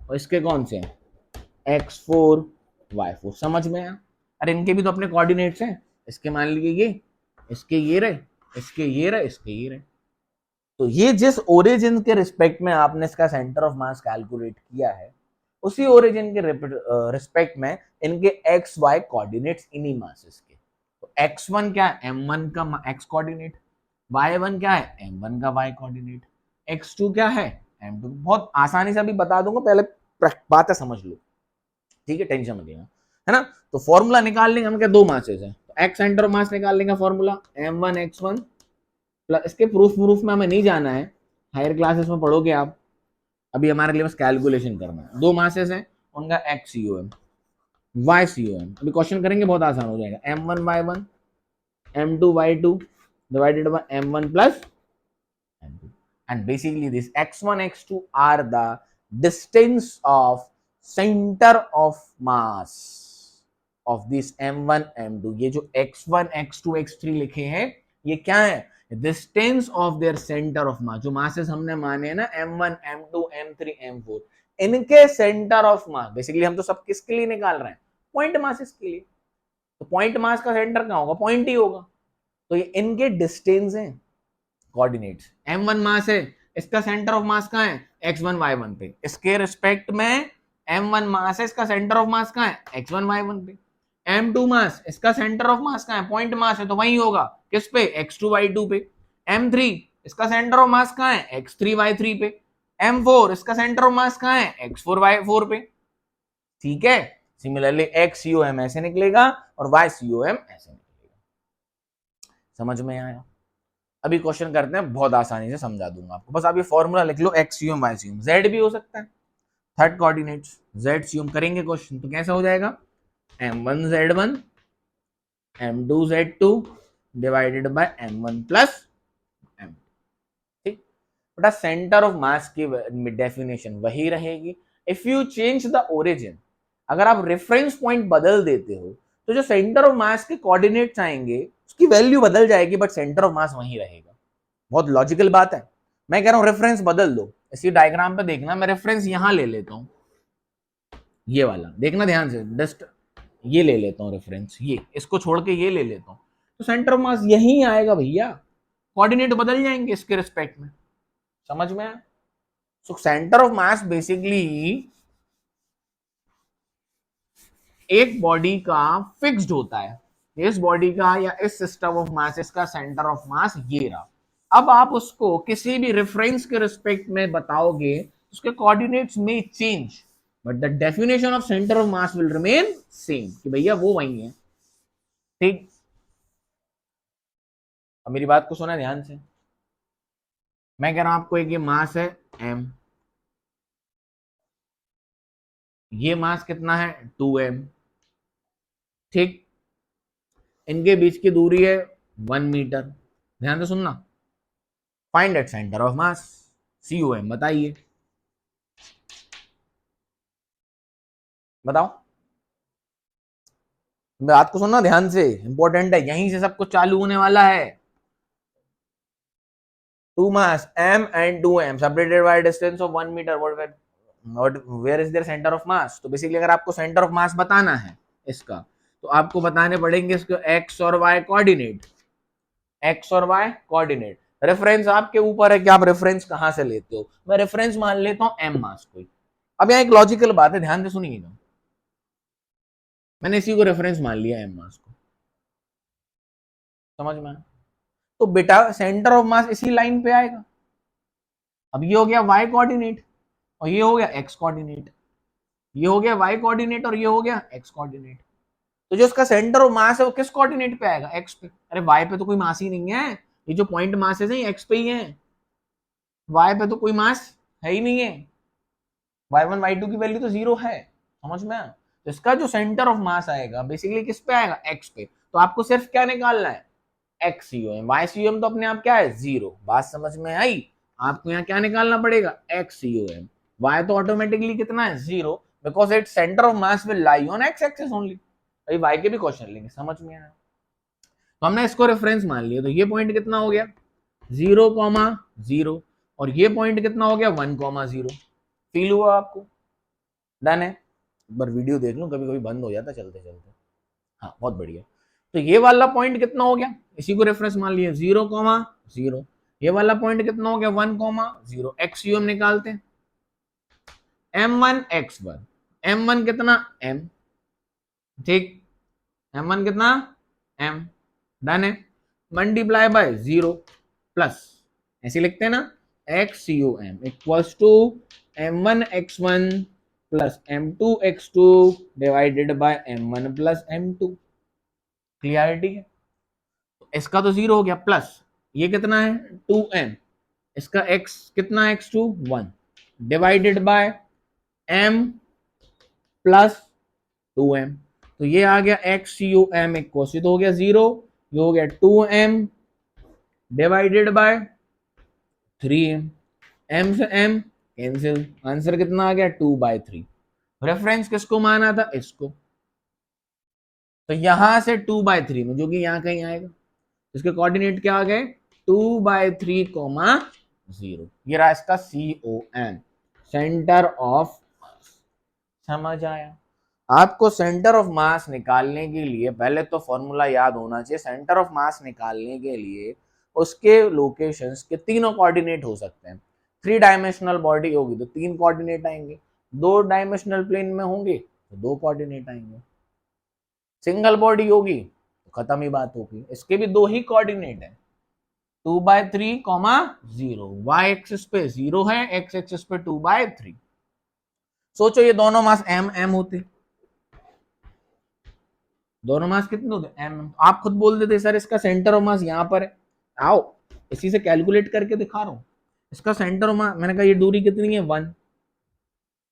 और इसके कौन से हैं x4 y4। समझ में आया? अरे इनके भी तो अपने कोऑर्डिनेट्स हैं, इसके मान लीजिए ये, इसके ये रहे, इसके ये रहे, इसके ये रहे। तो ये जिस ओरिजिन के रिस्पेक्ट में आपने इसका सेंटर ऑफ मास कैलकुलेट किया है, उसी ओरिजिन के रिस्पेक्ट में इनके एक्स वाई कोऑर्डिनेट्स इन्हीं मासेस के। तो x1 क्या है, m1 का x कोऑर्डिनेट, y1 क्या है, m1 का y कोऑर्डिनेट, x2 क्या है, m2। बहुत आसानी से अभी बता दूंगा, पहले बातें समझ लो, ठीक है, टेंशन मत लेना, है ना। तो फॉर्मूला निकाल लेंगे हम, क्या दो मासेस हैं, तो x सेंटर ऑफ मास निकाल लेंगे, फॉर्मूला m1 x1 प्लस, इसके प्रूफ में हमें नहीं जाना है, हायर क्लासेस में पढ़ोगे आप, अभी हमारे लिए बस कैलकुलेशन करना है। दो मासेस हैं, उनका XCOM YCOM, अभी क्वेश्चन करेंगे, बहुत आसान हो जाएगा, M1 Y1 M2 Y2 divided by M1 plus M2, and basically this x1 x2 are the distance of center of mass of this m1 m2। ये जो x1 x2 x3 लिखे हैं, ये क्या है, distance of their centre of मास, जो मासेस हमने माने हैं ना m1 m2 m3 m4, इनके सेंटर ऑफ मास। बेसिकली हम तो सब किसके लिए निकाल रहे हैं, पॉइंट मासेस के लिए। तो पॉइंट मास का सेंटर कहां होगा, पॉइंट ही होगा। तो ये इनके डिस्टेंस हैं, कोऑर्डिनेट्स। m1 मास है, इसका सेंटर ऑफ मास कहां है, x1 y1 पे। इसके रिस्पेक्ट में m1 मास है, इसका सेंटर ऑफ मास कहां है, x1 y1 पे। m2 मास, इसका सेंटर ऑफ मास कहाँ है, पॉइंट मास है तो वही होगा किस पे, x2y2 पे। m3 इसका सेंटर ऑफ मास कहाँ है, x3y3 पे। m4 इसका सेंटर ऑफ मास कहाँ है, x4y4 पे। ठीक है, सिमिलरली XUM ऐसे निकलेगा और YCUM ऐसे निकलेगा। समझ में आया? अभी क्वेश्चन करते हैं, बहुत आसानी से समझा दूंगा आपको, बस आप ये फॉर्मूला लिख लो, XUM YCUM। Z भी हो सकता है, थर्ड कोऑर्डिनेट्स ZCUM करेंगे क्वेश्चन तो कैसा हो जाएगा, M1Z1 M2Z2 divided by M1 plus M। ठीक, बेटा सेंटर ऑफ मास की डेफिनेशन वही रहेगी। If you change the origin, अगर आप रेफरेंस पॉइंट बदल देते हो तो जो सेंटर ऑफ मास के कोऑर्डिनेट्स आएंगे उसकी वैल्यू बदल जाएगी, बट सेंटर ऑफ मास वही रहेगा। बहुत लॉजिकल बात है। मैं कह रहा हूं रेफरेंस बदल दो, इसी डायग्राम पे देखना, मैं रेफरेंस यहां ले लेता हूं, ये वाला देखना ध्यान से, जस्ट ये ले लेता हूं रेफरेंस, ये इसको छोड़ के ये ले लेता हूं, तो सेंटर ऑफ मास यही आएगा भैया, कोऑर्डिनेट बदल जाएंगे इसके रिस्पेक्ट में। समझ में आया? So centre of mass basically एक बॉडी का फिक्स्ड होता है, इस बॉडी का या इस सिस्टम ऑफ मास इसका सेंटर ऑफ मास ये रहा। अब आप उसको किसी भी रेफरेंस के रिस्पेक्ट में बताओगे, उसके कोऑर्डिनेट्स में change, but the definition of centre of mass will remain same, कि भैया वो वही है। ठीक, अब मेरी बात को सुना ध्यान से। मैं कह रहा हूं आपको एक ये मास है m, ये मास कितना है 2m। ठीक, इनके बीच की दूरी है 1 मीटर। ध्यान से सुनना, find at centre of mass COM, बताइए, बताओ, बात को सुनना ध्यान से, इंपॉर्टेंट है, यहीं से सब कुछ चालू होने वाला है। 2 mass m and 2m separated by a distance of 1 meter, where is their center of mass? तो बेसिकली अगर आपको सेंटर ऑफ मास बताना है इसका, तो आपको बताने पड़ेंगे इसको x और y कोऑर्डिनेट, x और y कोऑर्डिनेट। रेफरेंस आपके ऊपर है कि आप रेफरेंस कहां से लेते हो। मैं रेफरेंस मान लेता हूं m मास कोई। अब यहाँ एक लॉजिकल बात है, ध्यान से सुनिएगा, मैंने इसी को रेफरेंस मान लिया m मास को, समझ में? तो बेटा सेंटर ऑफ मास इसी लाइन पे आएगा। अब ये हो गया y कोऑर्डिनेट और ये हो गया x कोऑर्डिनेट, ये हो गया y कोऑर्डिनेट और ये हो गया x कोऑर्डिनेट। तो जो उसका सेंटर ऑफ मास है वो किस कोऑर्डिनेट पे आएगा, x पे। अरे y पे तो कोई मास ही नहीं है, ये जो पॉइंट मास है x पे ही है, y पे तो कोई मास है ही नहीं है, y1 y2 की वैल्यू तो 0 है। समझ में? तो इसका जो सेंटर ऑफ मास आएगा बेसिकली किस पे आएगा, x पे। तो आपको सिर्फ क्या निकालना है, XCOM, YCOM तो अपने आप क्या है 0। बात समझ में आई? आपको यहाँ क्या निकालना पड़ेगा, XCOM। Y तो ऑटोमेटिकली कितना है 0, because it centre of mass will lie on x axis only. भाई Y के भी क्वेश्चन लेंगे, समझ में आया? तो हमने इसको रेफरेंस मान लिया, तो ये पॉइंट कितना हो गया 0,0 और ये पॉइंट कितना हो गया 1,0। फील हुआ आपको? डन है? एक बार वीडियो देख लो, कभी कभी बंद हो जाता चलते चलते। हाँ बहुत बढ़िया। तो ये वाला पॉइंट कितना हो गया, इसी को रेफरेंस मान लिया 0,0। ये वाला पॉइंट कितना हो गया 1,0। XUM निकालते हैं, M1 X1, M1 कितना M, ठीक, M1 कितना M, डन है, मल्टीप्लाई बाय 0 प्लस, ऐसे लिखते हैं ना, XUM equals to M1 X1 plus M2 X2 divided by M1 plus M2। Clarity है? तो इसका तो 0 हो गया, प्लस ये कितना है 2m, इसका x कितना x2 1 divided by m plus 2m। तो ये आ गया XUM इक्वल तो हो गया 0, ये हो गया 2m divided by 3m, m से m कैंसिल, आंसर कितना आ गया 2/3। रेफरेंस किसको माना था, इसको। तो यहां से 2/3 में, जो कि यहां कहीं आएगा, इसके कोऑर्डिनेट क्या आ गए 2/3,0। ये रहा इसका COM, सेंटर ऑफ मास। समझ आया? आपको सेंटर ऑफ मास निकालने के लिए पहले तो फॉर्मूला याद होना चाहिए। सेंटर ऑफ मास निकालने के लिए उसके लोकेशंस के तीनों कोऑर्डिनेट हो सकते हैं। 3 डायमेंशनल बॉडी होगी तो 3 कोऑर्डिनेट आएंगे, 2 डायमेंशनल प्लेन में होंगे तो 2 कोऑर्डिनेट आएंगे। सिंगल बॉडी होगी तो खत्म ही बात होगी। इसके भी दो ही कोऑर्डिनेट है, 2/3, 0, y एक्सिस पे 0 है, x एक्सिस पे 2/3। सोचो ये दोनों मास m m होते, दोनों मास कितने होते m m। आप खुद बोल देते सर इसका सेंटर ऑफ मास यहाँ पर है, आओ इसी से कैलकुलेट करके दिखा रहा हूँ। इसका सेंटर ऑफ मास, मैंने कहा ये दूरी कितनी है 1,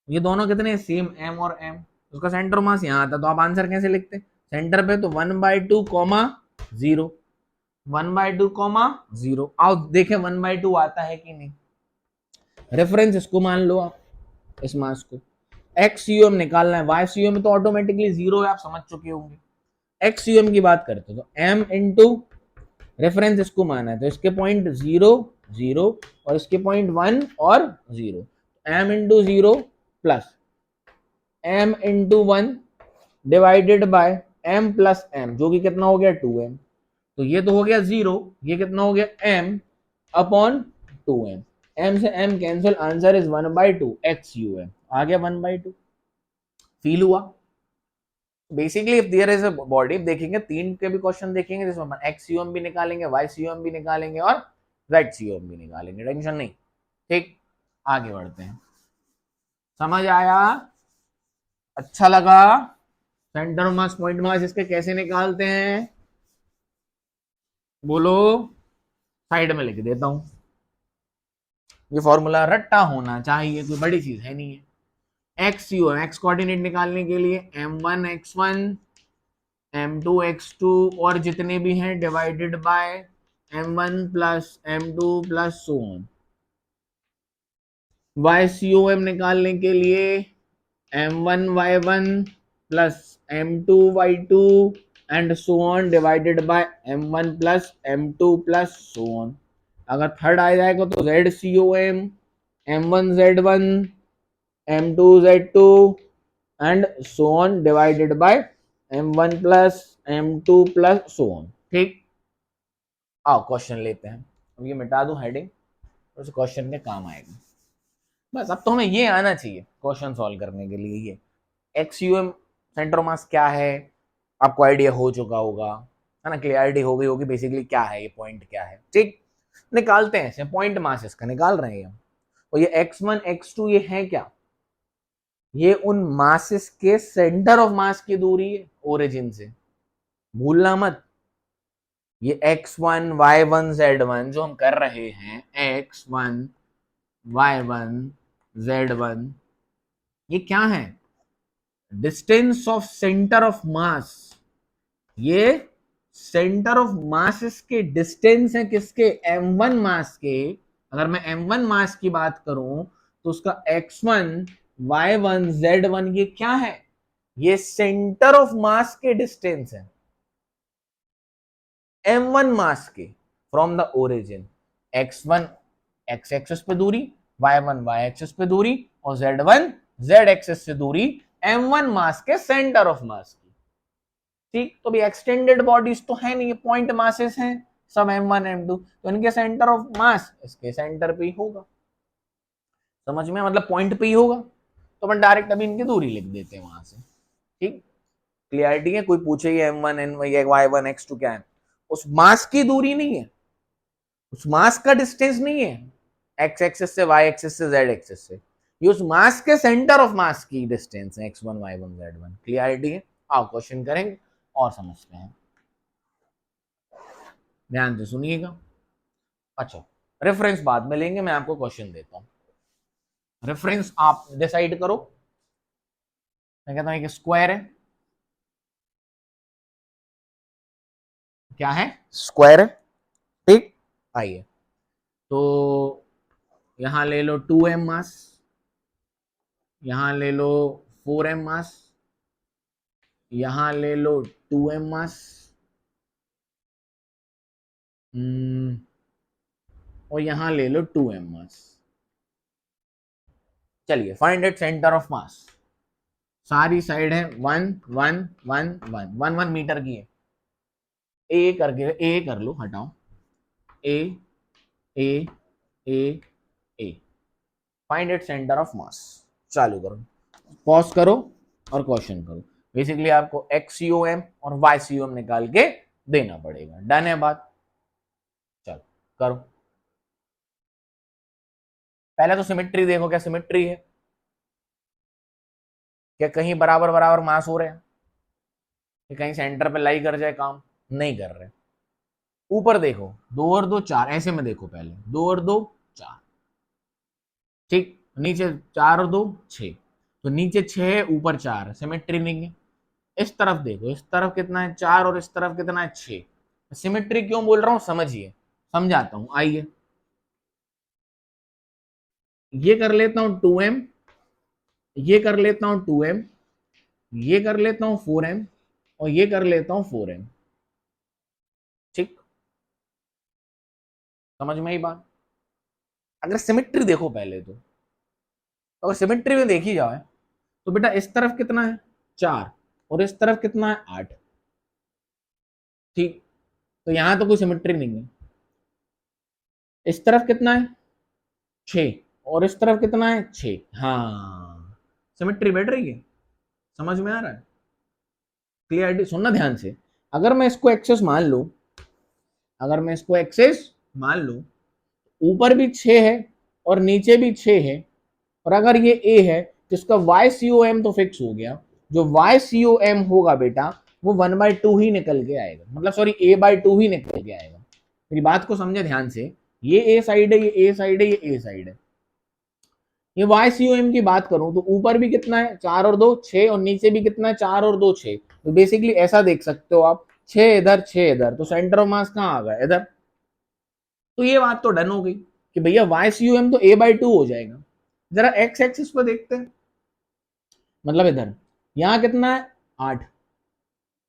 ये दोनों कितने हैं सेम m और m, उसका सेंटर ऑफ मास यहाँ आता, तो आप आंसर कैसे लिखते सेंटर पे, तो 1/2, 0, आओ देखें 1/2 आता है कि नहीं। रेफरेंस इसको मान लो आप, इस मास को। एक्स यूएम निकालना है, वाई यूएम तो ऑटोमेटिकली 0 है, आप समझ चुके होंगे। एक्स यूएम की बात करते तो m इंटू रेफरेंस इसको माना है, तो इसके पॉइंट 0 0 और इसके पॉइंट 1 और 0, m into 0 plus m into 1 divided by m plus m, जो कि कितना हो गया 2m। तो ये तो हो गया 0, ये कितना हो गया m अपॉन 2m, m से m cancel, answer is 1/2 x you m, आ गया 1/2। फील हुआ। Basically if there is a body, देखेंगे तीन के भी क्वेश्चन देखेंगे जिसमें हम एक्स यू एम भी निकालेंगे, वाई सी यू एम भी निकालेंगे और जेड सी यू एम भी निकालेंगे, टेंशन नहीं। ठीक, आगे बढ़ते हैं। समझ आया, अच्छा लगा। Centre of mass, point mass इसके कैसे निकालते हैं बोलो, साइड में लिख देता हूं। ये फॉर्मूला रट्टा होना चाहिए, कोई बड़ी चीज है नहीं है। एक्स यू एक्स कोऑर्डिनेट निकालने के लिए m1 x1 m2 x2 और जितने भी हैं divided by m1 plus m2 plus so on. Y C O M निकालने के लिए m1 y1 plus m2 y2 and so on divided by m1 plus m2 plus so on. अगर थर्ड आ जाएगा तो Z C O M, m1 z1 m2 z2 and so on divided by m1 plus m2 plus so on. ठीक, आओ क्वेश्चन लेते हैं। अब ये मिटा दूं हेडिंग, उस क्वेश्चन के काम आएगा। बस अब तो हमें ये आना चाहिए क्वेश्चन सॉल्व करने के लिए। ये X you M centre of mass क्या है आपको आइडिया हो चुका होगा, है ना, क्लियरिटी हो गई होगी बेसिकली क्या है ये, पॉइंट क्या है। ठीक, निकालते हैं इसे, पॉइंट मास इसका निकाल रहे हैं हम। और ये x1 x2 ये है क्या, ये उन मासेस के सेंटर ऑफ मास की दूरी है ओरिजिन से, भूलना मत। ये x1 y1 z1 जो हम कर रहे हैं, x1 y1 z1, ये क्या है, distance of centre of mass. ये सेंटर ऑफ मास के डिस्टेंस है किसके, m1 मास के। अगर मैं m1 मास की बात करूं तो उसका x1 y1 z1 ये क्या है, ये सेंटर ऑफ मास के डिस्टेंस है m1 मास के from the origin. x1 x axis पे दूरी, y1 y एक्सिस पे दूरी और z1 z एक्सिस से दूरी m1 मास के सेंटर ऑफ मास की। ठीक, तो भी एक्सटेंडेड बॉडीज तो है नहीं, पॉइंट मासेस हैं सब m1 m2, तो इनके सेंटर ऑफ मास इसके सेंटर पे ही होगा। समझ में, मतलब पॉइंट पे ही होगा, तो अपन डायरेक्ट अभी इनकी दूरी लिख देते हैं वहां से। ठीक, क्लियरिटी है। कोई पूछे ये m1 y1 x2 क्या है, उस मास की दूरी नहीं है, उस मास का डिस्टेंस नहीं है x एक्सिस से y एक्सिस से z एक्सिस से, ये उस मास के सेंटर ऑफ मास की डिस्टेंस है x1 y1 z1। क्लियरिटी है, आओ क्वेश्चन करेंगे और समझते हैं, ध्यान से सुनिएगा। अच्छा, रेफरेंस बाद में लेंगे, मैं आपको क्वेश्चन देता हूं। रेफरेंस आप डिसाइड करो। मैं कहता हूं एक स्क्वायर है, क्या है, स्क्वायर है। ठीक, आइए तो यहां ले लो 2m मास, यहां ले लो 4m मास, यहां ले लो 2m मास, और यहां ले लो 2m मास। चलिए फाइंड इट सेंटर ऑफ मास। सारी साइड है 1 1 1 1 1 1 मीटर की है। ए करके ए कर लो, हटाओ, a a a a, find it centre of mass. चालू करो, पॉज करो और क्वेश्चन करो। बेसिकली आपको XCOM और YCOM निकाल के देना पड़ेगा। डन है बात? चलो करो। पहले तो सिमेट्री देखो, क्या सिमेट्री है? क्या कहीं बराबर बराबर मास हो रहे हैं कि कहीं सेंटर पे लाई कर जाए काम? नहीं कर रहे। ऊपर देखो, 2 और 2 4, ऐसे में देखो, पहले 2 और 2 4, ठीक। नीचे 4 और 2 6, तो नीचे 6 ऊपर 4, सिमेट्री नहीं है। इस तरफ देखो, इस तरफ कितना है 4 और इस तरफ कितना है 6। सिमेट्री क्यों बोल रहा हूं समझिए, समझाता हूं, आइए। ये कर लेता हूं 2m, ये कर लेता हूं 2m, ये कर लेता हूं 4m, और ये कर लेता हूं 4m। ठीक, समझ में आई बात? अगर सिमेट्री देखो पहले तो अगर सिमेट्री में देखी जाए तो बेटा इस तरफ कितना है 4 और इस तरफ कितना है 8। ठीक, तो यहां तो कोई सिमेट्री नहीं है। इस तरफ कितना है 6 और इस तरफ कितना है 6। हाँ, सिमेट्री बैठ रही है, समझ में आ रहा है? क्लियरिटी, सुनना ध्यान से। अगर मैं इसको एक्सेस मान लूं, अगर मैं इसको एक्सेस मान लूं, ऊपर भी 6 है और नीचे भी 6 है, और अगर ये ए है तो इसका YCOM तो फिक्स हो गया। जो YCOM होगा बेटा वो 1/2 ही निकल के आएगा, मतलब सॉरी A/2 ही निकल के आएगा। मेरी बात को समझे ध्यान से, ये ए साइड है, ये ए साइड है, ये ए साइड है। ये YCOM की बात करूं तो ऊपर भी कितना है 4 और 2 6, और नीचे भी कितना है 4 और 2 6। तो बेसिकली ऐसा देख सकते हो आप, 6 इधर 6 इधर, तो सेंटर ऑफ मास कहाँ आ गया? इधर। तो ये बात तो डन हो गई कि भैया YCOM तो A/2 हो जाएगा। जरा एक्स एक्सिस पर देखते हैं, मतलब इधर यहाँ कितना है 8,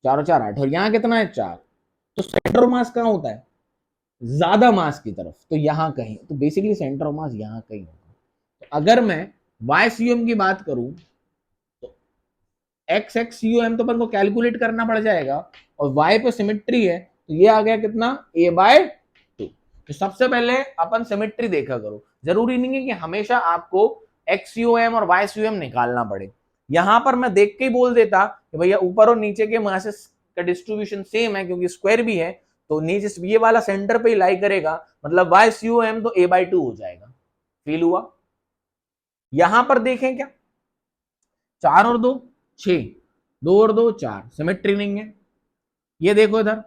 4 और 4 8, और यहाँ कितना है 4। तो सेंटर ऑफ मास कहाँ होता है? ज्यादा मास की तरफ, तो यहाँ कहीं। तो बेसिकली सेंटर ऑफ मास यहाँ कहीं होगा। तो अगर मैं YCOM की बात करूं तो XXCOM तो अपन को कैलकुलेट करना पड़ जाएगा, और Y पे सिमेट्री है तो ये आ गया कितना A/2। तो सबसे पहले अपन सिमेट्री देखा करो, जरूरी नहीं है कि हमेशा आपको XCOM और YCOM निकालना पड़े। यहां पर मैं देख के ही बोल देता कि भैया ऊपर और नीचे के मासेस का डिस्ट्रीब्यूशन सेम है, क्योंकि स्क्वायर भी है, तो नीचे ये वाला सेंटर पे ही लाई करेगा, मतलब YCOM तो A/2 हो जाएगा। फील हुआ? यहां पर देखें क्या, 4 और 2 6, 2 और 2 4, सिमेट्री नहीं है। ये देखो इधर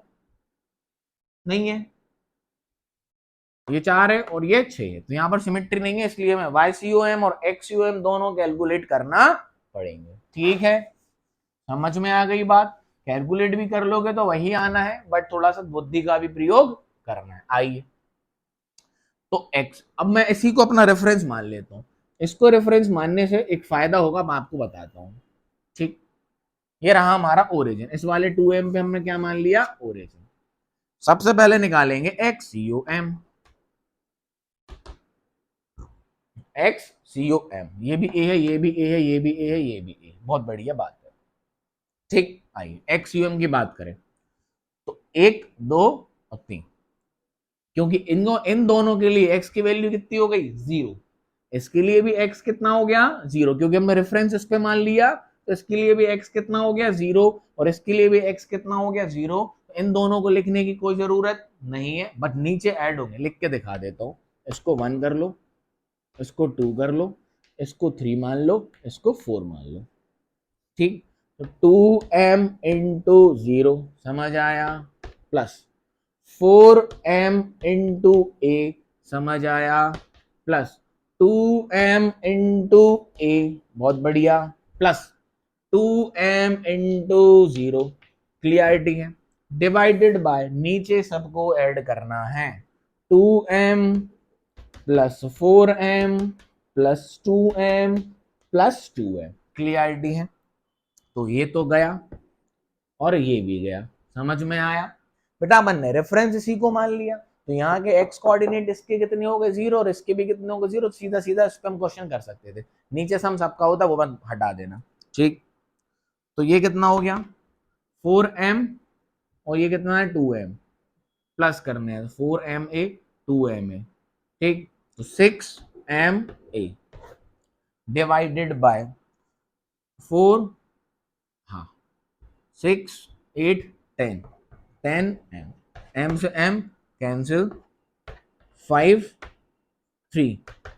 नहीं है, ये 4 है और ये 6 है, तो यहां पर सिमेट्री नहीं है, इसलिए मैं YCOM और XCOM दोनों कैलकुलेट करना पड़ेंगे। ठीक है, समझ में आ गई बात? कैलकुलेट भी कर लोगे तो वही आना है, बट थोड़ा सा बुद्धि का भी प्रयोग करना है। आइए, तो x, अब मैं इसी को अपना रेफरेंस मान लेता हूं। इसको रेफरेंस मानने से एक फायदा होगा, मैं आपको बताता हूं। ठीक, ये रहा हमारा ओरिजिन, इस वाले 2m पे हमने क्या मान लिया? ओरिजिन। सबसे पहले निकालेंगे XCOM। XCOM, ये भी ए है, ये भी ए है, ये भी ए है, ये भी ए, बहुत बढ़िया बात है। ठीक, आइए XCOM की बात करें तो 1 2 और 3, क्योंकि इन दोनों के लिए x की वैल्यू कितनी हो गई? 0। इसके लिए भी x कितना हो गया? 0, क्योंकि हमने रेफरेंस इस पे मान लिया, तो इसके लिए भी x कितना हो गया? 0, और इसके लिए भी x कितना हो गया? 0। इन दोनों को लिखने की कोई जरूरत नहीं है, बट नीचे ऐड होंगे, लिख के दिखा देता हूं। इसको 1 कर लो, इसको 2 कर लो, इसको 3 मान लो, इसको 4 मान लो। ठीक, तो 2m इंटू 0, समझ आया, प्लस 4m इंटू ए, समझ आया, प्लस 2m इंटू ए, बहुत बढ़िया, प्लस 2m इंटू 0, क्लियरिटी है। डिवाइडेड बाय, नीचे सबको ऐड करना है, 2m plus 4m plus 2m plus 2m, clarity है। तो ये तो गया और ये भी गया, समझ में आया? बेटा अपन ने रेफरेंस इसी को मान लिया, तो यहाँ के x कोऑर्डिनेट इसके कितने हो गए? 0, और इसके भी कितने हो गए? 0। सीधा सीधा इस पर हम क्वेश्चन कर सकते थे, नीचे सम सबका होता वो बन हटा देना। ठीक, तो ये कितना हो गया? 4m, और ये कितना है? 2m, प्लस करने हैं 4ma 2ma। ठीक, तो 6ma डिवाइडेड बाय 4, हाँ 6 8 10 10 m, m से m कैंसिल, 5 3,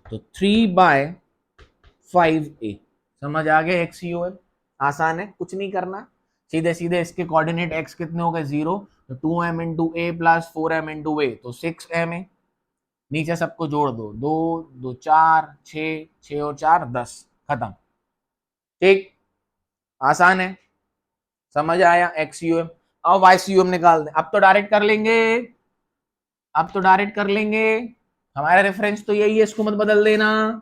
तो 3/5a। समझ आ गया XUM? आसान है, कुछ नहीं करना, सीधे सीधे इसके कोऑर्डिनेट x कितने हो गए 0, तो 2m इंटू ए प्लस 4m इंटू ए, तो 6m, नीचे सबको जोड़ दो, 2 2 4 6, 6 और 4 10, खत्म। ठीक, आसान है, समझ आया XUM। अब YCUM निकाल दें, अब तो डायरेक्ट कर लेंगे, अब तो डायरेक्ट कर लेंगे, हमारा रेफरेंस तो यही है, इसको मत बदल देना।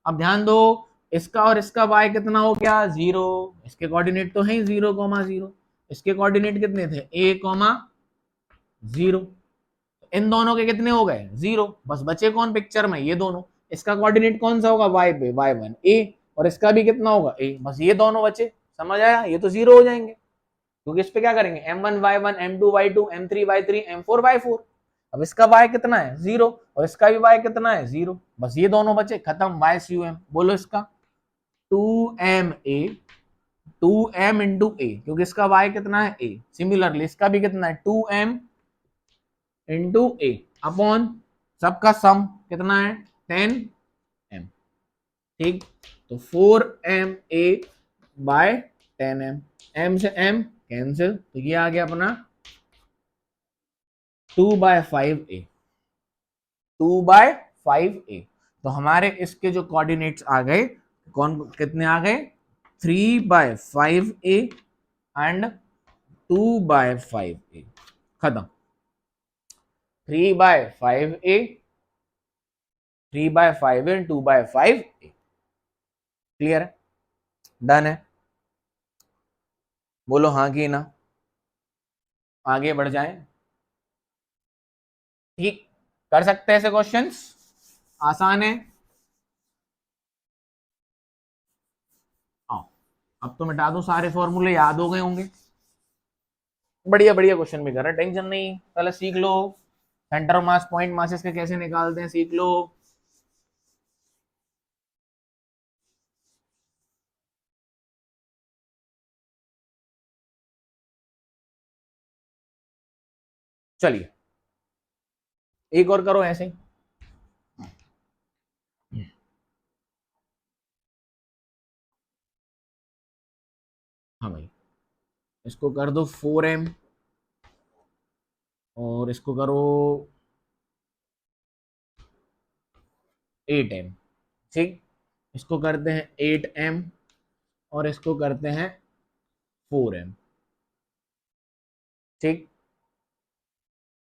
अब ध्यान दो, इसका और इसका y कितना हो गया 0, इसके कोऑर्डिनेट तो है 0,0, इसके कोऑर्डिनेट कितने थे a,0, इन दोनों के कितने हो गए 0, बस बचे कौन पिक्चर में, ये दोनों। इसका कोऑर्डिनेट कौन सा होगा y पे, y1 a, और इसका भी कितना होगा a, बस ये दोनों बचे। समझ आया, ये तो 0 हो जाएंगे, क्योंकि इस पे क्या करेंगे m1 y1 m2 y2 m3 y3 m4 y4। अब इसका y कितना है 0 और इसका भी y कितना है 0, बस ये दोनों बचे, खत्म। YCUM बोलो इसका 2ma 2m इंटू a, क्योंकि इसका y कितना है a, सिमिलरली इसका भी कितना है 2m इंटू a अपॉन सबका सम कितना है 10m। ठीक, तो 4ma बाय 10m, m से m कैंसिल, तो ये आ गया अपना 2/5a, 2/5a। तो हमारे इसके जो कोऑर्डिनेट्स आ गए, कौन कितने आ गए 3/5a एंड 2/5a, खत्म। 3/5a 3/5a and 2/5a, clear है, डन है। बोलो हाँ कि ना, आगे बढ़ जाएं। ठीक, कर सकते हैं ऐसे क्वेश्चंस, आसान है। अब तो मिटा दो, सारे फॉर्मूले याद हो गए होंगे, बढ़िया बढ़िया क्वेश्चन भी कर रहे, टेंशन नहीं, पहले सीख लो centre of mass, point masses के कैसे निकालते हैं, सीख लो। चलिए एक और करो ऐसे ही, हाँ भाई, इसको कर दो 4m और इसको करो 8m। ठीक, इसको करते हैं 8m और इसको करते हैं 4m। ठीक,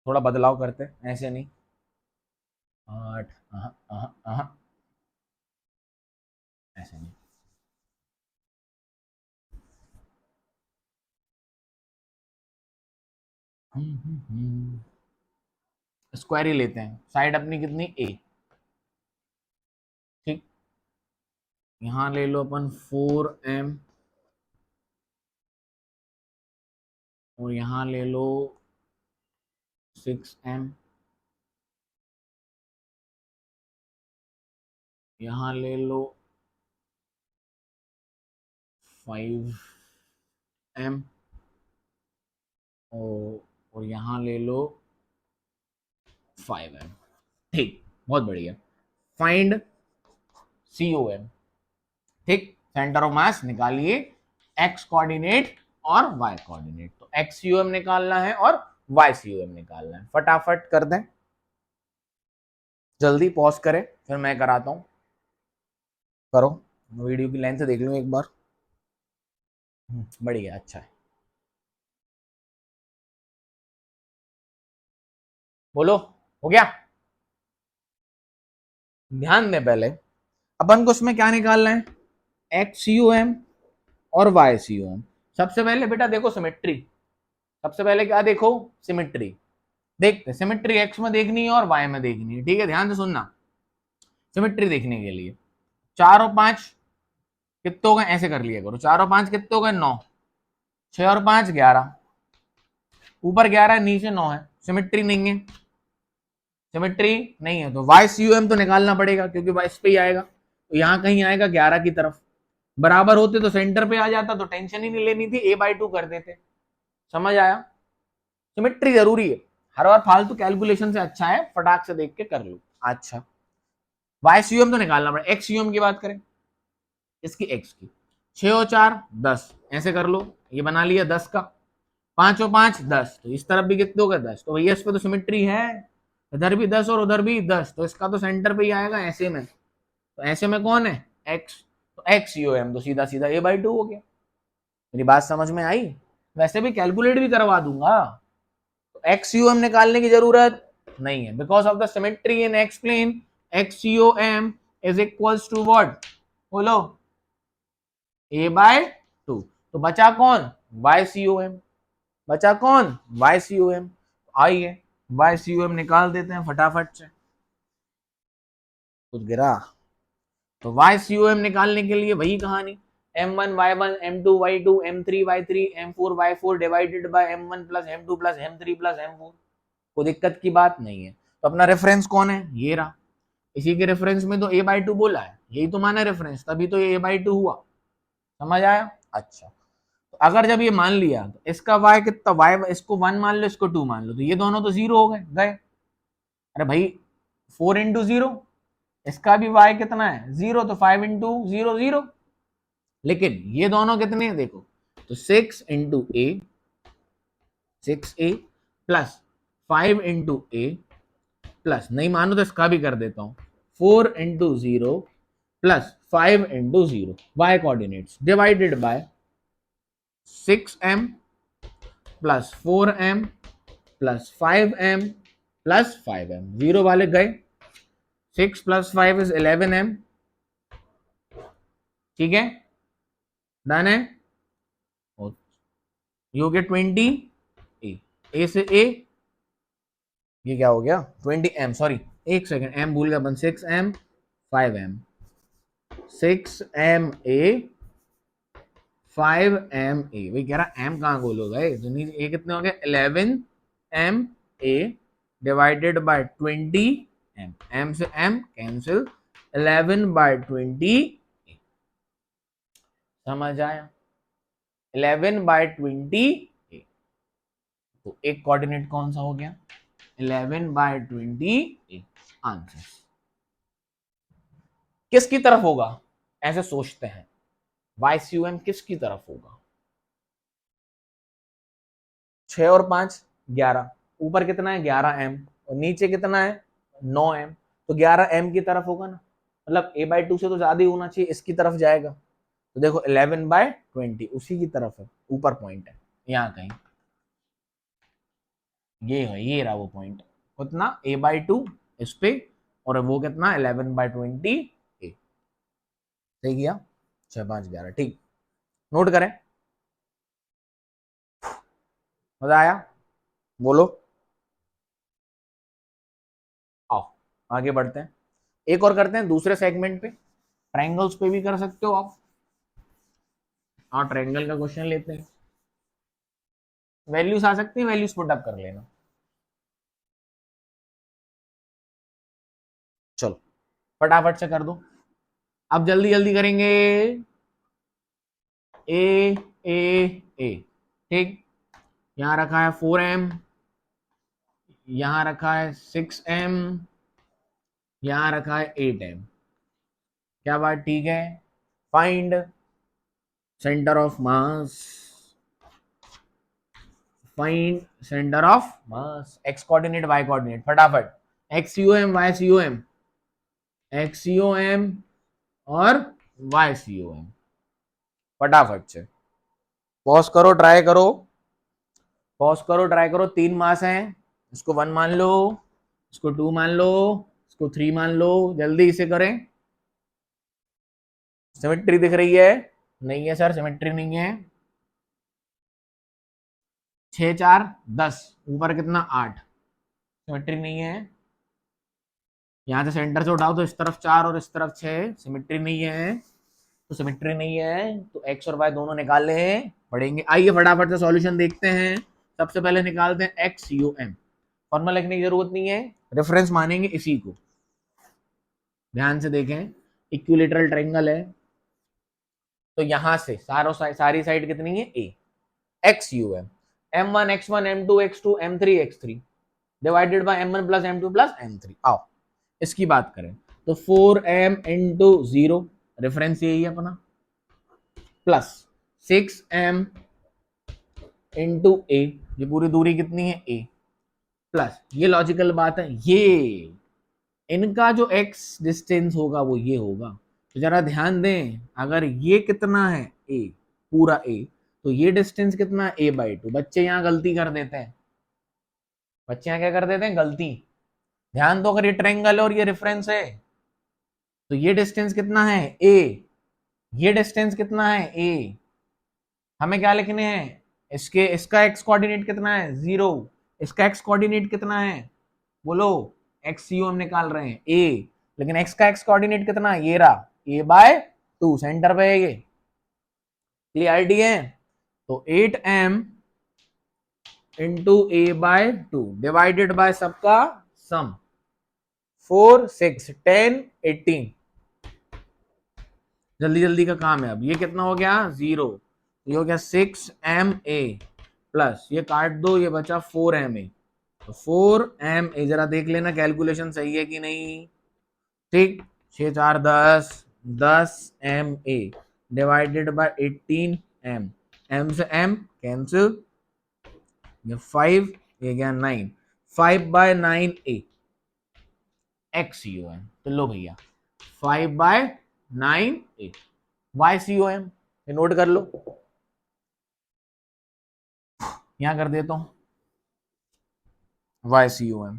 थोड़ा बदलाव करते हैं, ऐसे नहीं 8, ऐसे नहीं, स्क्वायर ही लेते हैं, साइड अपनी कितनी a। ठीक, यहां ले लो अपन 4m और यहां ले लो 6m, यहां ले लो 5m और यहां ले लो 5m। ठीक, बहुत बढ़िया। Find COM। ठीक, सेंटर ऑफ मास निकालिए, x कोऑर्डिनेट और y कोऑर्डिनेट, तो XUM निकालना है और YCUM निकालना है। फटाफट कर दें, जल्दी पॉज करें, फिर मैं कराता हूं। करो, वीडियो की लेंथ देख लूं एक बार, बढ़िया, अच्छा है। बोलो हो गया? ध्यान दें, पहले अपन को उसमें क्या निकालना है, XUM और YCUM। सबसे पहले बेटा देखो सिमेट्री, सबसे पहले क्या देखो, सिमेट्री देखते, सिमेट्री x में देखनी है और y में देखनी है। ठीक है, ध्यान से सुनना, सिमेट्री देखने के लिए 4 और 5 कितने हो गए, ऐसे कर लिया करो, 4 और 5 कितने हो गए 9, 6 और 5 11, ऊपर 11 नीचे 9 है, सिमेट्री नहीं है, सिमेट्री नहीं है, तो YCUM तो निकालना पड़ेगा, क्योंकि y इस पे ही आएगा, तो यहाँ कहीं आएगा 11 की तरफ, बराबर होते तो सेंटर पे आ जाता, तो टेंशन ही नहीं लेनी थी, a/2 कर देते। समझ आया? सिमेट्री जरूरी है, हर बार फालतू कैलकुलेशन से अच्छा है फटाक से देख के कर लो। अच्छा, YCUM तो निकालना पड़ेगा। XUM की बात करें, इसकी x की 6 और 4 10, ऐसे कर लो, ये बना लिया 10 का, 5 और 5 10, तो इस तरफ भी कितने हो गए 10, तो भैया इस पे तो सिमेट्री है, इधर भी 10 और उधर भी 10, तो इसका तो सेंटर पे ही आएगा ऐसे में, तो ऐसे में कौन है x, तो XUM तो सीधा सीधा a/2 हो गया। मेरी बात समझ में आई? वैसे भी कैलकुलेट भी करवा दूंगा, तो XUM निकालने की जरूरत नहीं है, because of the symmetry in x plane XUM is equals to what, बोलो, a/2। तो बचा कौन, YCUM, बचा कौन, YCUM। आइए YCUM निकाल देते हैं फटाफट से, कुछ गिरा, तो YCUM निकालने के लिए वही कहानी, M1 Y1 M2 Y2 M3 Y3 M4 Y4 divided by M1 plus M2 plus M3 plus M4। कोई दिक्कत की बात नहीं है। तो अपना रेफरेंस कौन है, ये रहा, इसी के रेफरेंस में तो a/2 बोला है, यही तो माना रेफरेंस, तभी तो ये a/2 हुआ। समझ आया? अच्छा, तो अगर जब ये मान लिया तो इसका y कितना, y इसको 1 मान लो, इसको 2 मान लो, तो ये दोनों तो 0 हो गए। अरे भाई 4 इंटू 0, इसका भी y कितना है 0, तो 5 इंटू 0 0, लेकिन ये दोनों कितने हैं देखो, तो 6 इंटू ए, 6a प्लस 5 इंटू ए प्लस, नहीं मानो तो इसका भी कर देता हूं, 4 into 0 plus 5 into 0 y coordinates divided by 6m plus 4m plus 5m plus 5m, 0 वाले गए, 6 प्लस 5 इज 11m, ठीक है, डन है, ये हो गया 20 ए से ए, ये क्या हो गया 20m, सॉरी एक सेकेंड, m भूल गया अपन, 6m 5m, 6m a 5m a, वही कह रहा m कहाँ गोलो गए, तो ए कितने हो गए 11m a divided bye 20m, m से m कैंसिल, 11/20, समझ आया, 11/20, तो एक कोऑर्डिनेट कौन सा हो गया 11/20 आंसर। किसकी तरफ होगा, ऐसे सोचते हैं, YCUM किसकी तरफ होगा, 6 और 5 11, ऊपर कितना है 11m और नीचे कितना है 9m, तो 11m की तरफ होगा ना, मतलब a/2 से तो ज्यादा ही होना चाहिए, इसकी तरफ जाएगा, तो देखो 11/20 उसी की तरफ है, ऊपर पॉइंट है यहाँ कहीं, ये है, ये रहा वो पॉइंट, उतना a/2 इस पे, और वो कितना 11/20 a, सही किया, 6 5 11, ठीक, नोट करें, मजा आया, बोलो, आओ आगे बढ़ते हैं, एक और करते हैं दूसरे सेगमेंट पे, ट्रायंगल्स पे भी कर सकते हो आप, हाँ ट्रायंगल का क्वेश्चन लेते हैं, वैल्यूज आ सकती है, वैल्यूज पुट अप कर लेना, चलो फटाफट से कर दो, अब जल्दी जल्दी करेंगे, ए ए ए, ठीक, यहाँ रखा है 4m, यहाँ रखा है 6m, यहाँ रखा है 8m, क्या बात ठीक है, find centre of mass, find centre of mass, X coordinate Y coordinate, फटाफट, XUM YCUM, XUM और YCUM, फटाफट से पॉज करो, ट्राई करो, पॉज करो, ट्राई करो, 3 मास हैं, इसको 1 मान लो, इसको 2 मान लो, इसको 3 मान लो, जल्दी इसे करें, सिमेट्री दिख रही है, नहीं है सर सिमेट्री नहीं है, 6 4 10, ऊपर कितना 8, सिमेट्री नहीं है, यहाँ से सेंटर से उठाओ तो इस तरफ 4 और इस तरफ 6, सिमेट्री नहीं है, तो सिमेट्री नहीं है, तो एक्स और वाई दोनों निकाल ले पड़ेंगे। आइए फटाफट से सॉल्यूशन देखते हैं, सबसे पहले निकालते हैं XUM, फॉर्मूला लिखने की जरूरत नहीं है, रेफरेंस मानेंगे इसी को, ध्यान से देखें, इक्विलेटरल ट्रायंगल है, तो यहां से सारी साइड कितनी है A, XUM, m1 x1 m2 x2 m3 x3 divided by m1 plus m2 plus m3। आओ इसकी बात करें तो 4m इंटू 0 रेफरेंस यही है अपना, प्लस 6m इंटू a, ये पूरी दूरी कितनी है a, प्लस ये लॉजिकल बात है, ये इनका जो x डिस्टेंस होगा वो ये होगा। तो जरा ध्यान दें, अगर ये कितना है a, पूरा a, तो ये डिस्टेंस कितना है a/2। बच्चे यहाँ गलती कर देते हैं, बच्चे यहाँ क्या कर देते हैं, गलती। ध्यान दो, अगर ये ट्रायंगल और ये रेफरेंस है तो ये डिस्टेंस कितना है a, ये डिस्टेंस कितना है a, हमें क्या लिखने हैं, इसका x कोऑर्डिनेट कितना है 0, इसका x कोऑर्डिनेट कितना है, बोलो, XU हम निकाल रहे हैं a, लेकिन x का x कोऑर्डिनेट कितना है, ये रहा a/2, सेंटर पे है ये, क्लियरिटी है। तो 8m into a/2 divided by सबका सम, 4 6 10 18, जल्दी जल्दी का काम है। अब ये कितना हो गया 0, ये हो गया 6ma प्लस ये काट दो, ये बचा 4ma, तो 4ma, जरा देख लेना कैलकुलेशन सही है कि नहीं, ठीक, 6 4 10, 10ma divided by 18m, m से m कैंसिल, ये 5, ये गया 9, 5/9a XUM। तो लो भैया 5/9a YCOM, ये नोट कर लो, यहां कर देता हूं YCOM,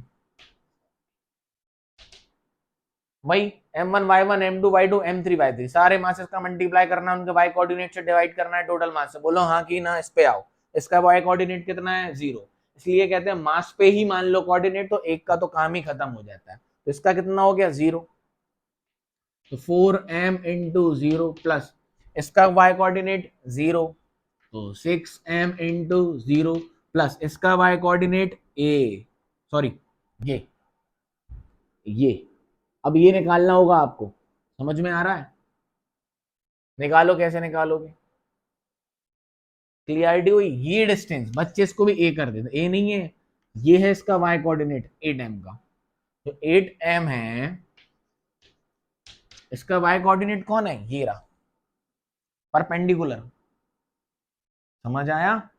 वही m1 y1 m2 y2 m3 y3 सारे मासेस का मल्टीप्लाई करना, उनके y कोऑर्डिनेट से डिवाइड करना है टोटल मास से। बोलो हाँ कि ना, इस पे आओ। इसका y कोऑर्डिनेट कितना है 0, इसलिए कहते हैं मास पे ही मान लो कोऑर्डिनेट, तो एक का तो काम ही खत्म हो जाता है। तो इसका कितना हो गया 0, तो 4m इंटू 0 प्लस इसका y कोऑर्डिनेट 0, तो 6m इंटू 0 प्लस इसका y कोऑर्डिनेट a, सॉरी ये अब ये निकालना होगा आपको, समझ में आ रहा है, निकालो, कैसे निकालोगे, क्लियरिटी हुई। ये डिस्टेंस बच्चे इसको भी a कर देते, a नहीं है, ये है इसका y कोऑर्डिनेट 8m का, तो 8m है, इसका y कोऑर्डिनेट कौन है, ये रहा, परपेंडिकुलर, समझ आया,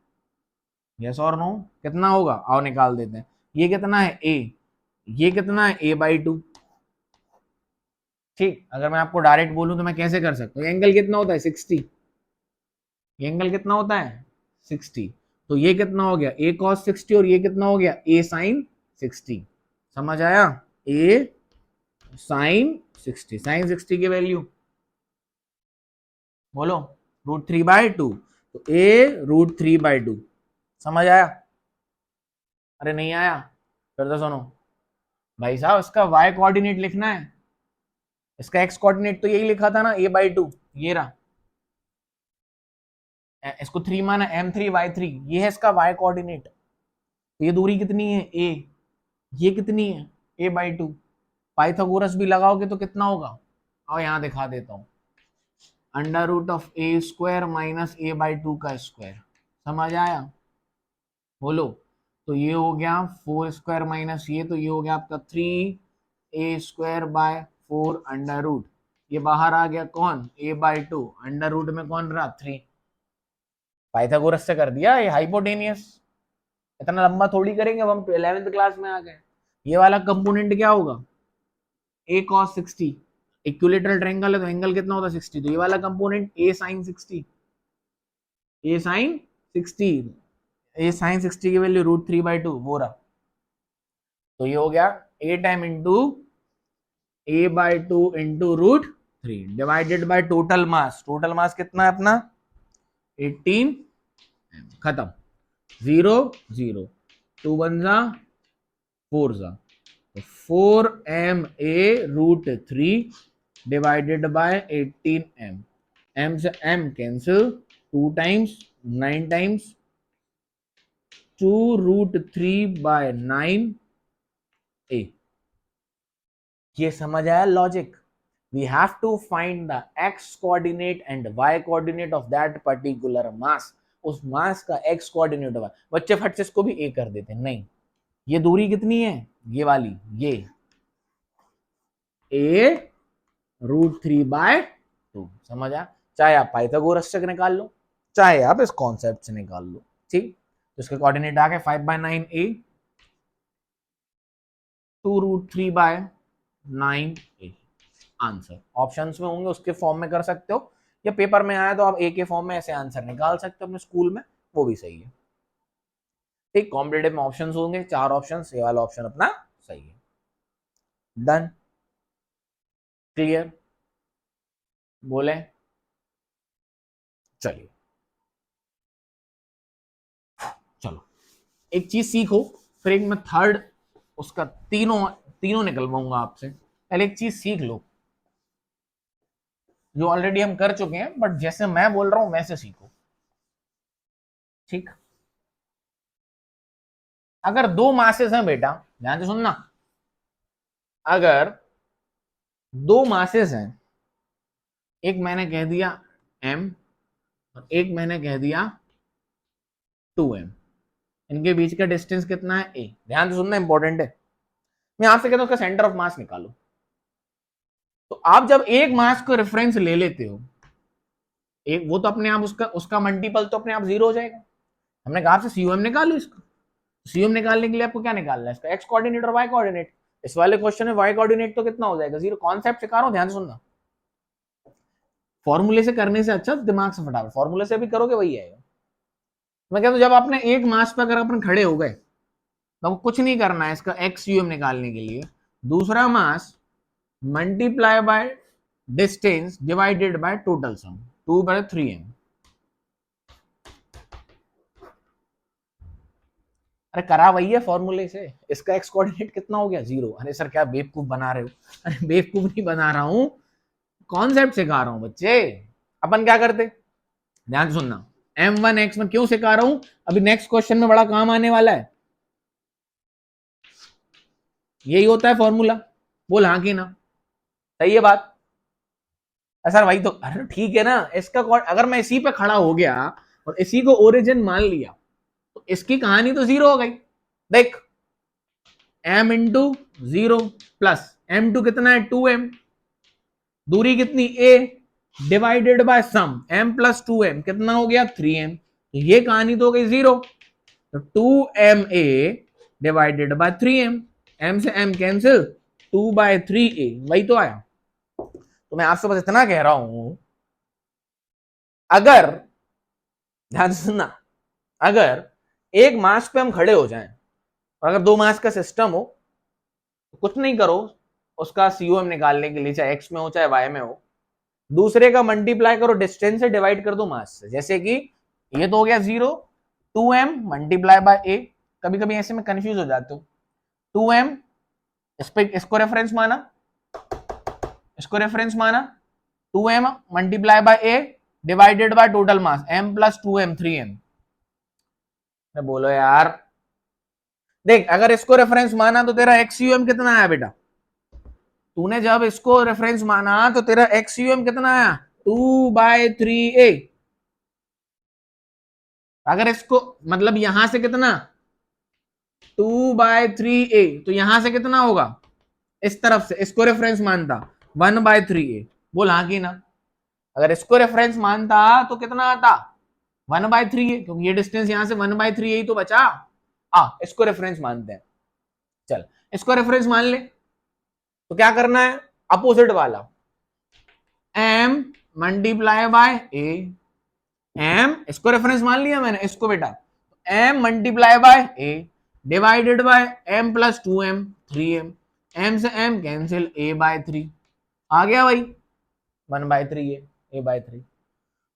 यस और नो, कितना होगा, आओ निकाल देते हैं। ये कितना है a, ये कितना है a/2, ठीक। अगर मैं आपको डायरेक्ट बोलूं तो मैं कैसे कर सकता हूँ, एंगल कितना होता है 60, ये एंगल कितना होता है 60, तो ये कितना हो गया a cos 60 और ये कितना हो गया a sin 60, समझ आया, a sin 60, sin 60 की वैल्यू बोलो √3/2, तो a √3/2, समझ आया, अरे नहीं आया, फिर तो सुनो भाई साहब, इसका y कोऑर्डिनेट लिखना है, इसका x कोऑर्डिनेट तो यही लिखा था ना a/2, ये रहा, इसको 3 माना m3y3, ये है इसका y कोऑर्डिनेट, तो ये दूरी कितनी है a, ये कितनी है a/2, पाइथागोरस भी लगाओगे तो कितना होगा, आओ यहां दिखा देता हूं, √a² माइनस a/2 का स्क्वायर, समझ आया, बोलो, तो ये हो गया 4² माइनस ये, तो ये हो गया आपका 3a²/4 ये बाहर आ गया कौन a/2, अंडर रूट में कौन रहा 3, पाइथागोरस से कर दिया, ये हाइपोटेनियस, इतना लंबा थोड़ी करेंगे, अब हम 11th क्लास में आ गए। ये वाला कंपोनेंट क्या होगा a cos 60, इक्विलेटरल ट्रायंगल है तो एंगल कितना होता है 60, तो ये वाला component a sin 60, a sin 60, a sin 60 की वैल्यू √3/2 वो रहा, तो ये हो गया a time into a/2 into √3 divided by total mass, total mass कितना है अपना 18, खत्म, 0 0 2 1 जा 4 जा, तो 4ma√3 divided by 18m, m से m cancel, 2 times 9 times 2√3/9a, ये समझ आया logic. We have to find the x coordinate and y coordinate of that particular mass उस मास का x कोऑर्डिनेट होगा। बच्चे फट से इसको भी a कर देते हैं, नहीं, ये दूरी कितनी है, ये वाली, ये a√3/2, समझ आ? चाहे आप पाइथागोरस से निकाल लो, चाहे आप इस कॉन्सेप्ट से निकाल लो, ठीक। तो इसके कोऑर्डिनेट आ गए 5/9a, 2√3/9a। आंसर ऑप्शंस में होंगे, उसके फॉर्म में कर सकते हो, या पेपर में आया तो आप ए के फॉर्म में ऐसे आंसर निकाल सकते हो अपने स्कूल में, वो भी सही है, ठीक। कॉम्पिटेटिव में ऑप्शंस होंगे 4 ऑप्शन, ये वाला ऑप्शन अपना सही है। डन, क्लियर, बोले, चलिए चलो एक चीज सीखो, फिर एक मैं थर्ड उसका तीनों तीनों निकलवाऊंगा आपसे। पहले एक चीज सीख लो जो ऑलरेडी हम कर चुके हैं, बट जैसे मैं बोल रहा हूं वैसे सीखो, ठीक। अगर दो मासेस हैं बेटा, ध्यान से सुनना, अगर दो मासेस हैं, एक मैंने कह दिया m और एक मैंने कह दिया 2m, इनके बीच का डिस्टेंस कितना है a, ध्यान से सुनना, इंपॉर्टेंट है। मैं आपसे कहता हूं उसका सेंटर ऑफ मास निकालो, तो आप जब एक मास को रेफरेंस ले लेते हो, एक वो तो अपने आप उसका उसका मल्टीपल तो अपने आप 0 हो जाएगा। हमने कहा आपसे COM निकालो, इसका COM निकालने के लिए आपको क्या निकालना है, इसका x कोऑर्डिनेट और y कोऑर्डिनेट। इस वाले क्वेश्चन में y कोऑर्डिनेट तो कितना हो जाएगा 0। कॉन्सेप्ट सिखा रहा हूं, ध्यान से सुनना, फॉर्मूले से करने से अच्छा दिमाग से फटाफट, फॉर्मूले से भी करोगे वही आएगा। मैं कहता हूं जब आपने एक मास पर अगर अपन खड़े हो गए तो कुछ नहीं करना है, इसका XUM निकालने के लिए दूसरा मास multiply by distance divided by total sum 2/3m। अरे करा वही है फॉर्मूले से, इसका x कोऑर्डिनेट कितना हो गया 0। अरे सर क्या बेवकूफ बना रहे हो, अरे बेवकूफ नहीं बना रहा हूं, कॉन्सेप्ट सिखा रहा हूं बच्चे। अपन क्या करते, ध्यान सुनना, m1x में क्यों सिखा रहा हूं, अभी नेक्स्ट क्वेश्चन में बड़ा काम आने वाला है। यही होता है फॉर्मूला, बोल हाँ कि ना, सही है बात। सर वही तो, अरे ठीक है ना, इसका अगर मैं इसी पे खड़ा हो गया और इसी को ओरिजिन मान लिया तो इसकी कहानी तो 0 हो गई। देख m इंटू 0 प्लस m2 कितना है 2m, दूरी कितनी a, divided by sum m plus 2m कितना हो गया 3m, तो ये कहानी तो हो गई 0। तो 2ma divided by 3m, m से m कैंसिल, 2/3a, वही तो आया। तो मैं आपसे बस इतना कह रहा हूं, अगर ध्यान से सुनना, अगर एक मास पे हम खड़े हो जाएं और अगर दो मास का सिस्टम हो तो कुछ नहीं करो, उसका COM निकालने के लिए चाहे x में हो चाहे y में हो, दूसरे का मल्टीप्लाई करो डिस्टेंस से, डिवाइड कर दो मास से। जैसे कि ये तो हो गया 0, 2m मल्टीप्लाई बाय a, कभी कभी ऐसे में कंफ्यूज हो जाते हो, 2m इस पे इसको रेफरेंस माना, इसको रेफरेंस माना, 2m multiply by a divided by total mass m plus 2m 3m। बोलो यार, देख अगर इसको रेफरेंस माना तो तेरा XUM कितना आया बेटा, तूने जब इसको रेफरेंस माना तो तेरा XUM कितना आया 2/3a। अगर इसको मतलब यहां से कितना 2/3a, तो यहां से कितना होगा, इस तरफ से इसको रेफरेंस मानता 1/3a, बोल हाँ कि ना। अगर इसको रेफरेंस मानता तो कितना आता 1/3a, क्योंकि ये डिस्टेंस यहां से 1/3a ही तो बचा। इसको रेफरेंस मानते हैं, चल इसको रेफरेंस मान ले, तो क्या करना है अपोजिट वाला, m multiply by a, m इसको रेफरेंस मान लिया मैंने, इसको बेटा m multiply by a divided bye m plus 2m 3m, m से m कैंसिल a/3, आ गया भाई 1/3 a/3।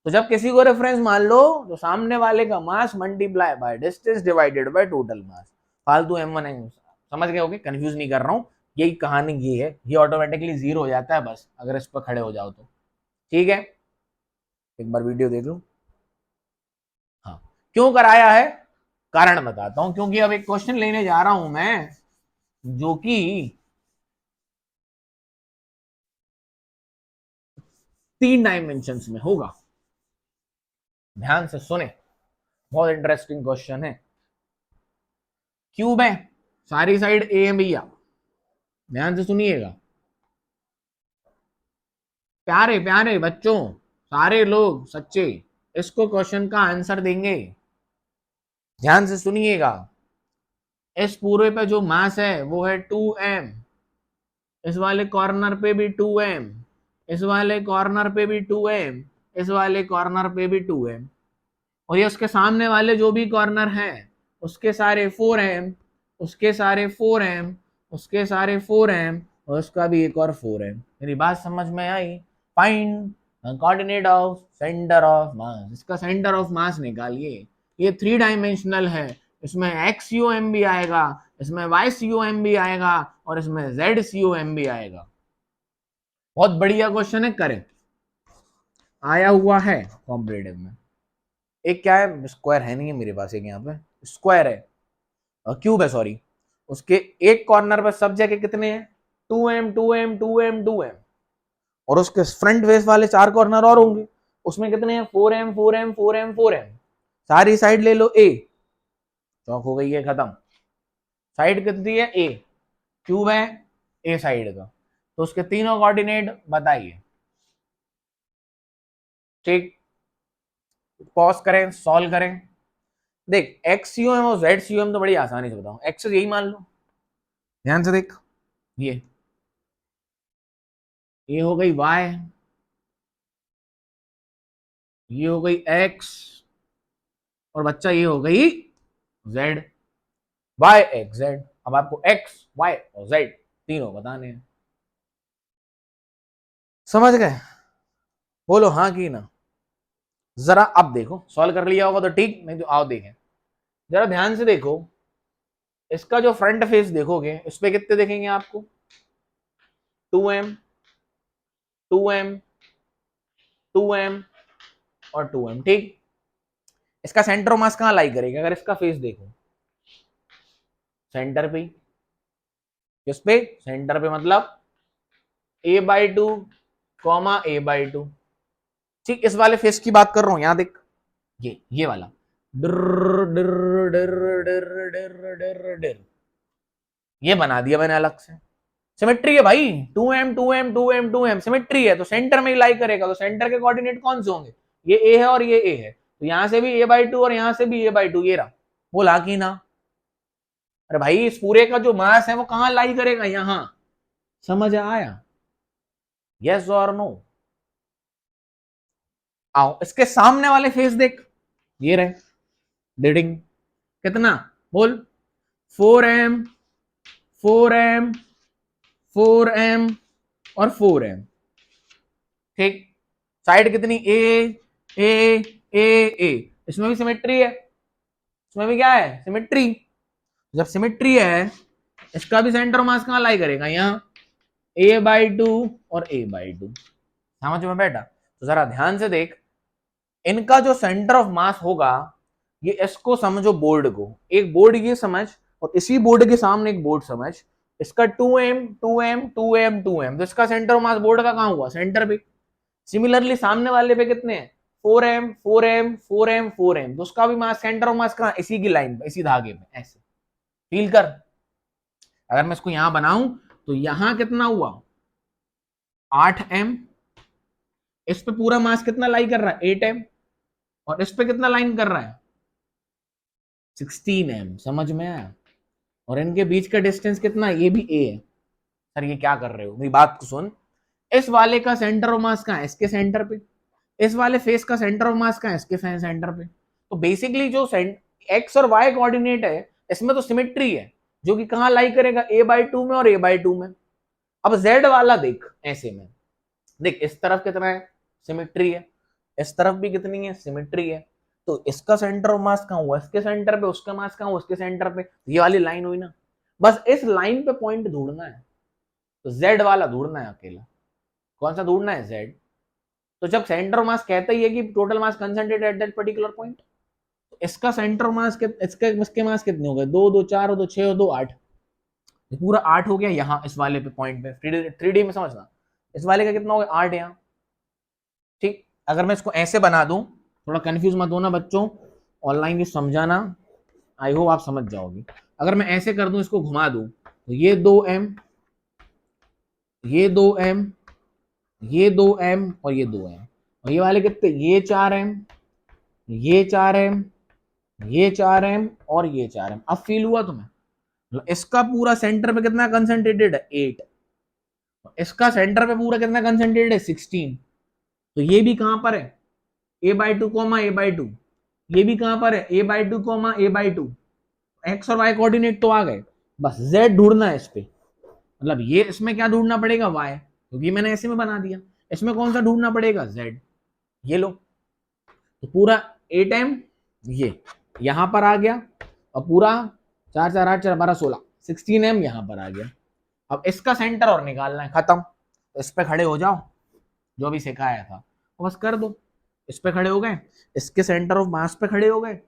तो जब किसी को रेफरेंस मान लो तो सामने वाले का मास multiply by distance divided by total mass, फालतू m1 समझ गए होगे, कंफ्यूज नहीं कर रहा हूं, यही कहानी ये है, ये ऑटोमेटिकली 0 हो जाता है बस अगर इस पर खड़े हो जाओ तो, ठीक है। एक बार वीडियो देख लो। हाँ, क्यों कराया है, कारण बताता हूं, क्योंकि अब एक क्वेश्चन लेने जा रहा हूं मैं जो कि 3 डायमेंशन में होगा, ध्यान से सुने। बहुत इंटरेस्टिंग क्वेश्चन है। क्यूब है, सारी साइड ए है भैया, ध्यान से सुनिएगा प्यारे प्यारे बच्चों, सारे लोग सच्चे इसको क्वेश्चन का आंसर देंगे, ध्यान से सुनिएगा। इस पूरे पे जो मास है वो है 2m, इस वाले कॉर्नर पे भी 2m, इस वाले कॉर्नर पे भी 2m, इस वाले कॉर्नर पे भी 2m, और ये उसके सामने वाले जो भी कॉर्नर हैं उसके सारे 4m, उसके सारे 4m, उसके सारे 4m, और उसका भी एक और 4m। मेरी बात समझ में आई? Find coordinate of centre of mass, इसका सेंटर ऑफ मास निकालिए। ये 3 डायमेंशनल है, इसमें एक्स यू एम भी आएगा, इसमें वाई सी यू एम भी आएगा, और इसमें जेड सी यू एम भी आएगा। बहुत बढ़िया क्वेश्चन है, करें आया हुआ है कॉम्पिटेटिव में। एक क्या है, स्क्वायर है नहीं है मेरे पास, एक यहाँ पे स्क्वायर है, क्यूब है सॉरी, उसके एक कॉर्नर पर सब जगह कितने हैं 2m 2m 2m 2m, और उसके फ्रंट फेस वाले 4 कॉर्नर और होंगे, उसमें कितने हैं 4m 4m 4m 4m, सारी साइड ले लो a, चौक हो गई है खत्म। साइड कितनी है a, क्यूब है a साइड का, तो उसके तीनों कोऑर्डिनेट बताइए। ठीक, पॉज करें, सॉल्व करें। देख एक्स यू एम और जेड सी यू एम तो बड़ी आसानी से बताऊं, एक्स यही मान लो, ध्यान से देख, ये हो गई y, ये हो गई x, और बच्चा ये हो गई z, y x z। अब आपको x y और z तीनों बताने हैं, समझ गए? बोलो हाँ कि ना। जरा अब देखो, सॉल्व कर लिया होगा तो ठीक, नहीं तो आओ देखें, जरा ध्यान से देखो। इसका जो फ्रंट फेस देखोगे इस पे कितने देखेंगे आपको 2m 2m 2m और 2m, ठीक। इसका सेंटर मास कहां लाई करेगा, अगर इसका फेस देखो सेंटर पे, किस पे, सेंटर पे, मतलब a/2 a/2, ठीक। इस वाले फेस की बात कर रहा हूं, यहां देख, ये वाला डर डर डर डर डर डर डर, ये बना दिया मैंने अलग से, सिमेट्री है भाई, 2m 2m 2m 2m symmetry है, तो सेंटर में ही लाई करेगा, तो सेंटर के कोऑर्डिनेट कौन से होंगे, ये a है और ये a है, तो यहां से भी a/2 और यहां से भी a/2, ये रहा। बोला कि ना? अरे भाई इस पूरे का जो मास है वो कहां लाई करेगा, यहां, समझ आया? यस और नो? आओ इसके सामने वाले फेस देख, ये रहे रीडिंग कितना, बोल 4m 4m 4m और 4m, ठीक। साइड कितनी ए ए ए ए, इसमें भी सिमेट्री है, इसमें भी क्या है, सिमेट्री। जब सिमेट्री है इसका भी सेंटर मास कहां लाई करेगा, यहाँ a/2 और a/2, समझ में बैठा? तो जरा ध्यान से देख, इनका जो सेंटर ऑफ मास होगा, ये इसको समझो बोर्ड को, एक बोर्ड ये समझ, और इसी बोर्ड के सामने एक बोर्ड समझ, इसका 2m 2m 2m 2m, तो इसका सेंटर ऑफ मास बोर्ड का कहां हुआ, सेंटर पे। सिमिलरली सामने वाले पे कितने हैं 4m 4m 4m 4m, तो उसका भी मास, सेंटर ऑफ मास कहां, इसी की लाइन पे, इसी धागे में, ऐसे फील कर। अगर मैं इसको यहां बनाऊं तो यहां कितना हुआ 8m, इस पे पूरा मास कितना लाई कर रहा है 8m, और इस पे कितना लाइन कर रहा है 16m, समझ में आया? और इनके बीच का डिस्टेंस कितना है, ये भी a है। सर ये क्या कर रहे हो, मेरी बात को सुन, इस वाले का सेंटर ऑफ मास कहां है, इसके सेंटर पे, इस वाले फेस का सेंटर ऑफ मास कहां है, इसके सेंटर पे। तो बेसिकली जो एक्स और वाई कोऑर्डिनेट है इसमें तो सिमेट्री है, जो कि कहां लाई करेगा a/2 में और a/2 में। अब z वाला देख, ऐसे में देख, इस तरफ कितना है, सिमेट्री है, इस तरफ भी कितनी है, सिमेट्री है, तो इसका सेंटर ऑफ मास कहां हुआ, इसके सेंटर पे, उसका मास कहां हुआ, उसके सेंटर पे, ये वाली लाइन हुई ना। बस इस लाइन पे पॉइंट ढूंढना है, तो z वाला ढूंढना है अकेला। कौन सा ढूंढना है, z। तो जब सेंटर ऑफ मास कहता ही है कि total mass concentrated at that particular point, तो इसका सेंटर ऑफ मास, इसके मास कितने हो गए, 2 2 4 और 2 6 और 2 8, पूरा 8 हो गया यहाँ इस वाले पे पॉइंट पे, 3D में समझना, इस वाले का कितना हो गया 8 यहाँ, ठीक। अगर मैं इसको ऐसे बना दूं, थोड़ा कंफ्यूज मत होना बच्चों, ऑनलाइन भी समझाना, आई होप आप समझ जाओगे। अगर मैं ऐसे कर दूं, इसको घुमा दूं, तो ये 2m, ये 2m, ये 2m और ये 2m, और ये वाले कितने, ये 4m, ये 4m, ये 4m और ये 4m। अब फील हुआ तुम्हें? इसका पूरा सेंटर पे कितना कंसंट्रेटेड है, 8। इसका सेंटर पे पूरा कितना कंसंट्रेटेड है, 16। तो ये भी कहां पर है, a/2 कॉमा a/2। ये भी कहां पर है, a/2 कॉमा a/2। एक्स और वाई कोऑर्डिनेट तो आ गए, बस जेड ढूंढना है इस पे। मतलब ये इसमें क्या ढूंढना पड़ेगा, वाई, क्योंकि मैंने ऐसे में बना दिया। इसमें कौन सा ढूंढना पड़ेगा, जेड। ये लो, तो पूरा 8m ये यहां पर आ गया, और पूरा 4 4 8 4 12 16 16m यहां पर आ गया। अब इसका सेंटर और निकालना है, खत्म। इस पे खड़े हो जाओ, जो भी सिखाया था बस कर दो। इस पे खड़े हो गए, इसके सेंटर ऑफ मास पे खड़े हो गए,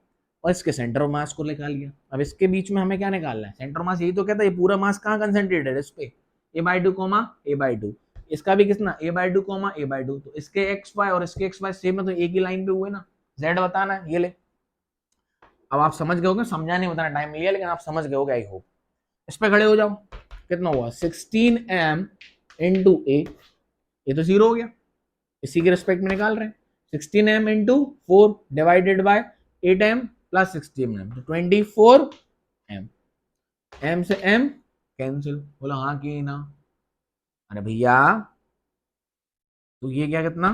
और इसके सेंटर ऑफ मास को निकाल लिया। अब इसके बीच में हमें क्या निकालना है, सेंटर मास। यही तो कहता है ये पूरा मास कहाँ कंसंट्रेटेड है, इस पे a/2 कॉमा a/2। इसका भी कितना, a/2 कॉमा a/2। तो इसके एक्स वाई और इसके एक्स वाई सेम है, तो एक ही लाइन पे हुए ना, जेड बताना है। ये ले, अब आप समझ गए होगे, समझा नहीं, बताना टाइम लिया, लेकिन आप समझ गए होगे आई होप। इस पे खड़े हो जाओ, कितना हुआ, 16m इंटू ए, ये तो 0 हो गया, इसी के रिस्पेक्ट में निकाल रहे हैं। 16m into 4 divided by 8m plus 16m, तो 24m। m से m कैंसिल, बोला हाँ कि ना। अरे भैया, तो ये क्या, कितना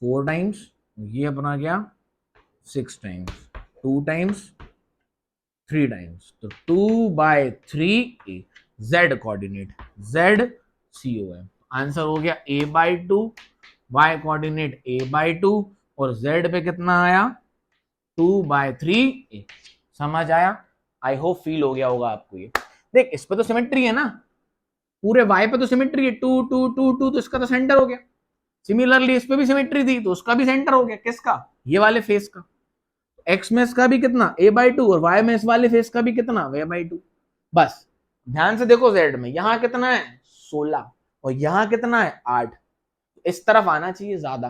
4 टाइम्स, ये अपना क्या 6 टाइम्स, 2 टाइम्स 3 टाइम्स, तो 2/3 Z coordinate, Z COM। Answer हो गया a/2, y कोऑर्डिनेट a/2, और z पे कितना आया 2/3। समझ आया, आई होप फील हो गया होगा आपको। ये देख, इस पे तो सिमेट्री है ना, पूरे y पे तो सिमेट्री है, 2 2 2 2, तो इसका तो सेंटर हो गया। सिमिलरली इस पे भी सिमेट्री थी, तो उसका भी सेंटर हो गया, किसका, ये वाले फेस का। एक्स में इसका भी कितना a/2, और y में इस वाले फेस का भी कितना a/2। बस ध्यान से देखो, z में यहां कितना है 16, और यहां कितना है 8। इस तरफ आना चाहिए ज्यादा,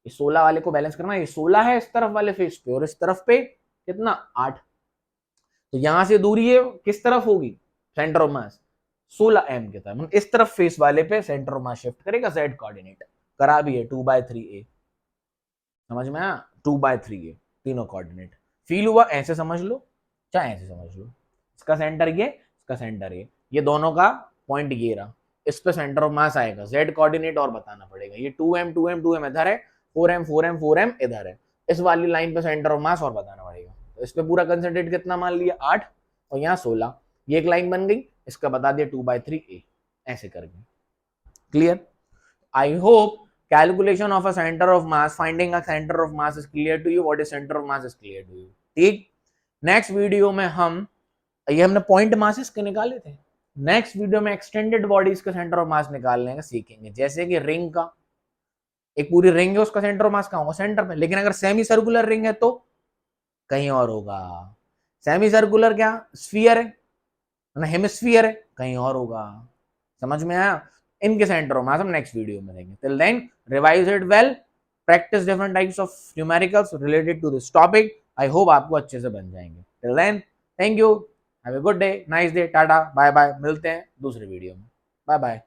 ये 16 वाले को बैलेंस करना। ये 16 है इस तरफ वाले फेस पे, और इस तरफ पे कितना 8। तो यहां से दूरी है किस तरफ होगी, सेंटर ऑफ मास 16m की तरफ, मतलब इस तरफ फेस वाले पे सेंटर ऑफ मास शिफ्ट करेगा, जेड कोऑर्डिनेट करा भी है 2/3a। समझ में आया, 2/3a तीनों कोऑर्डिनेट। फील हुआ, ऐसे समझ लो चाहे ऐसे समझ लो। इसका सेंटर ये, इसका सेंटर ये दोनों का पॉइंट ये रहा। इस पे सेंटर ऑफ मास आएगा, जेड कोऑर्डिनेट और बताना पड़ेगा। ये 2m 2m 2m इधर है, 4m 4m 4m इधर है। इस वाली लाइन पे सेंटर ऑफ मास और बताना पड़ेगा। तो इस पे पूरा कंसंट्रेट कितना मान लिया 8, और यहाँ 16। ये एक लाइन बन गई, इसका बता दिया 2/3a, ऐसे करके। Clear, I hope calculation of a center of mass, finding a center of mass is clear to you. What is center of mass is clear to you. ठीक, नेक्स्ट वीडियो में हम, ये हमने पॉइंट मासेस के निकाले थे, नेक्स्ट वीडियो में एक्सटेंडेड बॉडीज का सेंटर ऑफ मास निकालने का सीखेंगे। जैसे कि रिंग का, एक पूरी रिंग है, उसका सेंटर ऑफ मास कहाँ होगा, सेंटर पे। लेकिन अगर सेमी सर्कुलर रिंग है तो कहीं और होगा। सेमी सर्कुलर क्या स्फीयर है ना, हेमिस्फीयर है, कहीं और होगा। समझ में आया, इनके सेंटर ऑफ मास हम नेक्स्ट वीडियो में देखेंगे। Till then revise it well, practice different types of numericals related to this topic. I hope आपको अच्छे से बन जाएंगे। Till then thank you, have a good day, nice day, tata bye bye, मिलते हैं दूसरे वीडियो में, बाय बाय।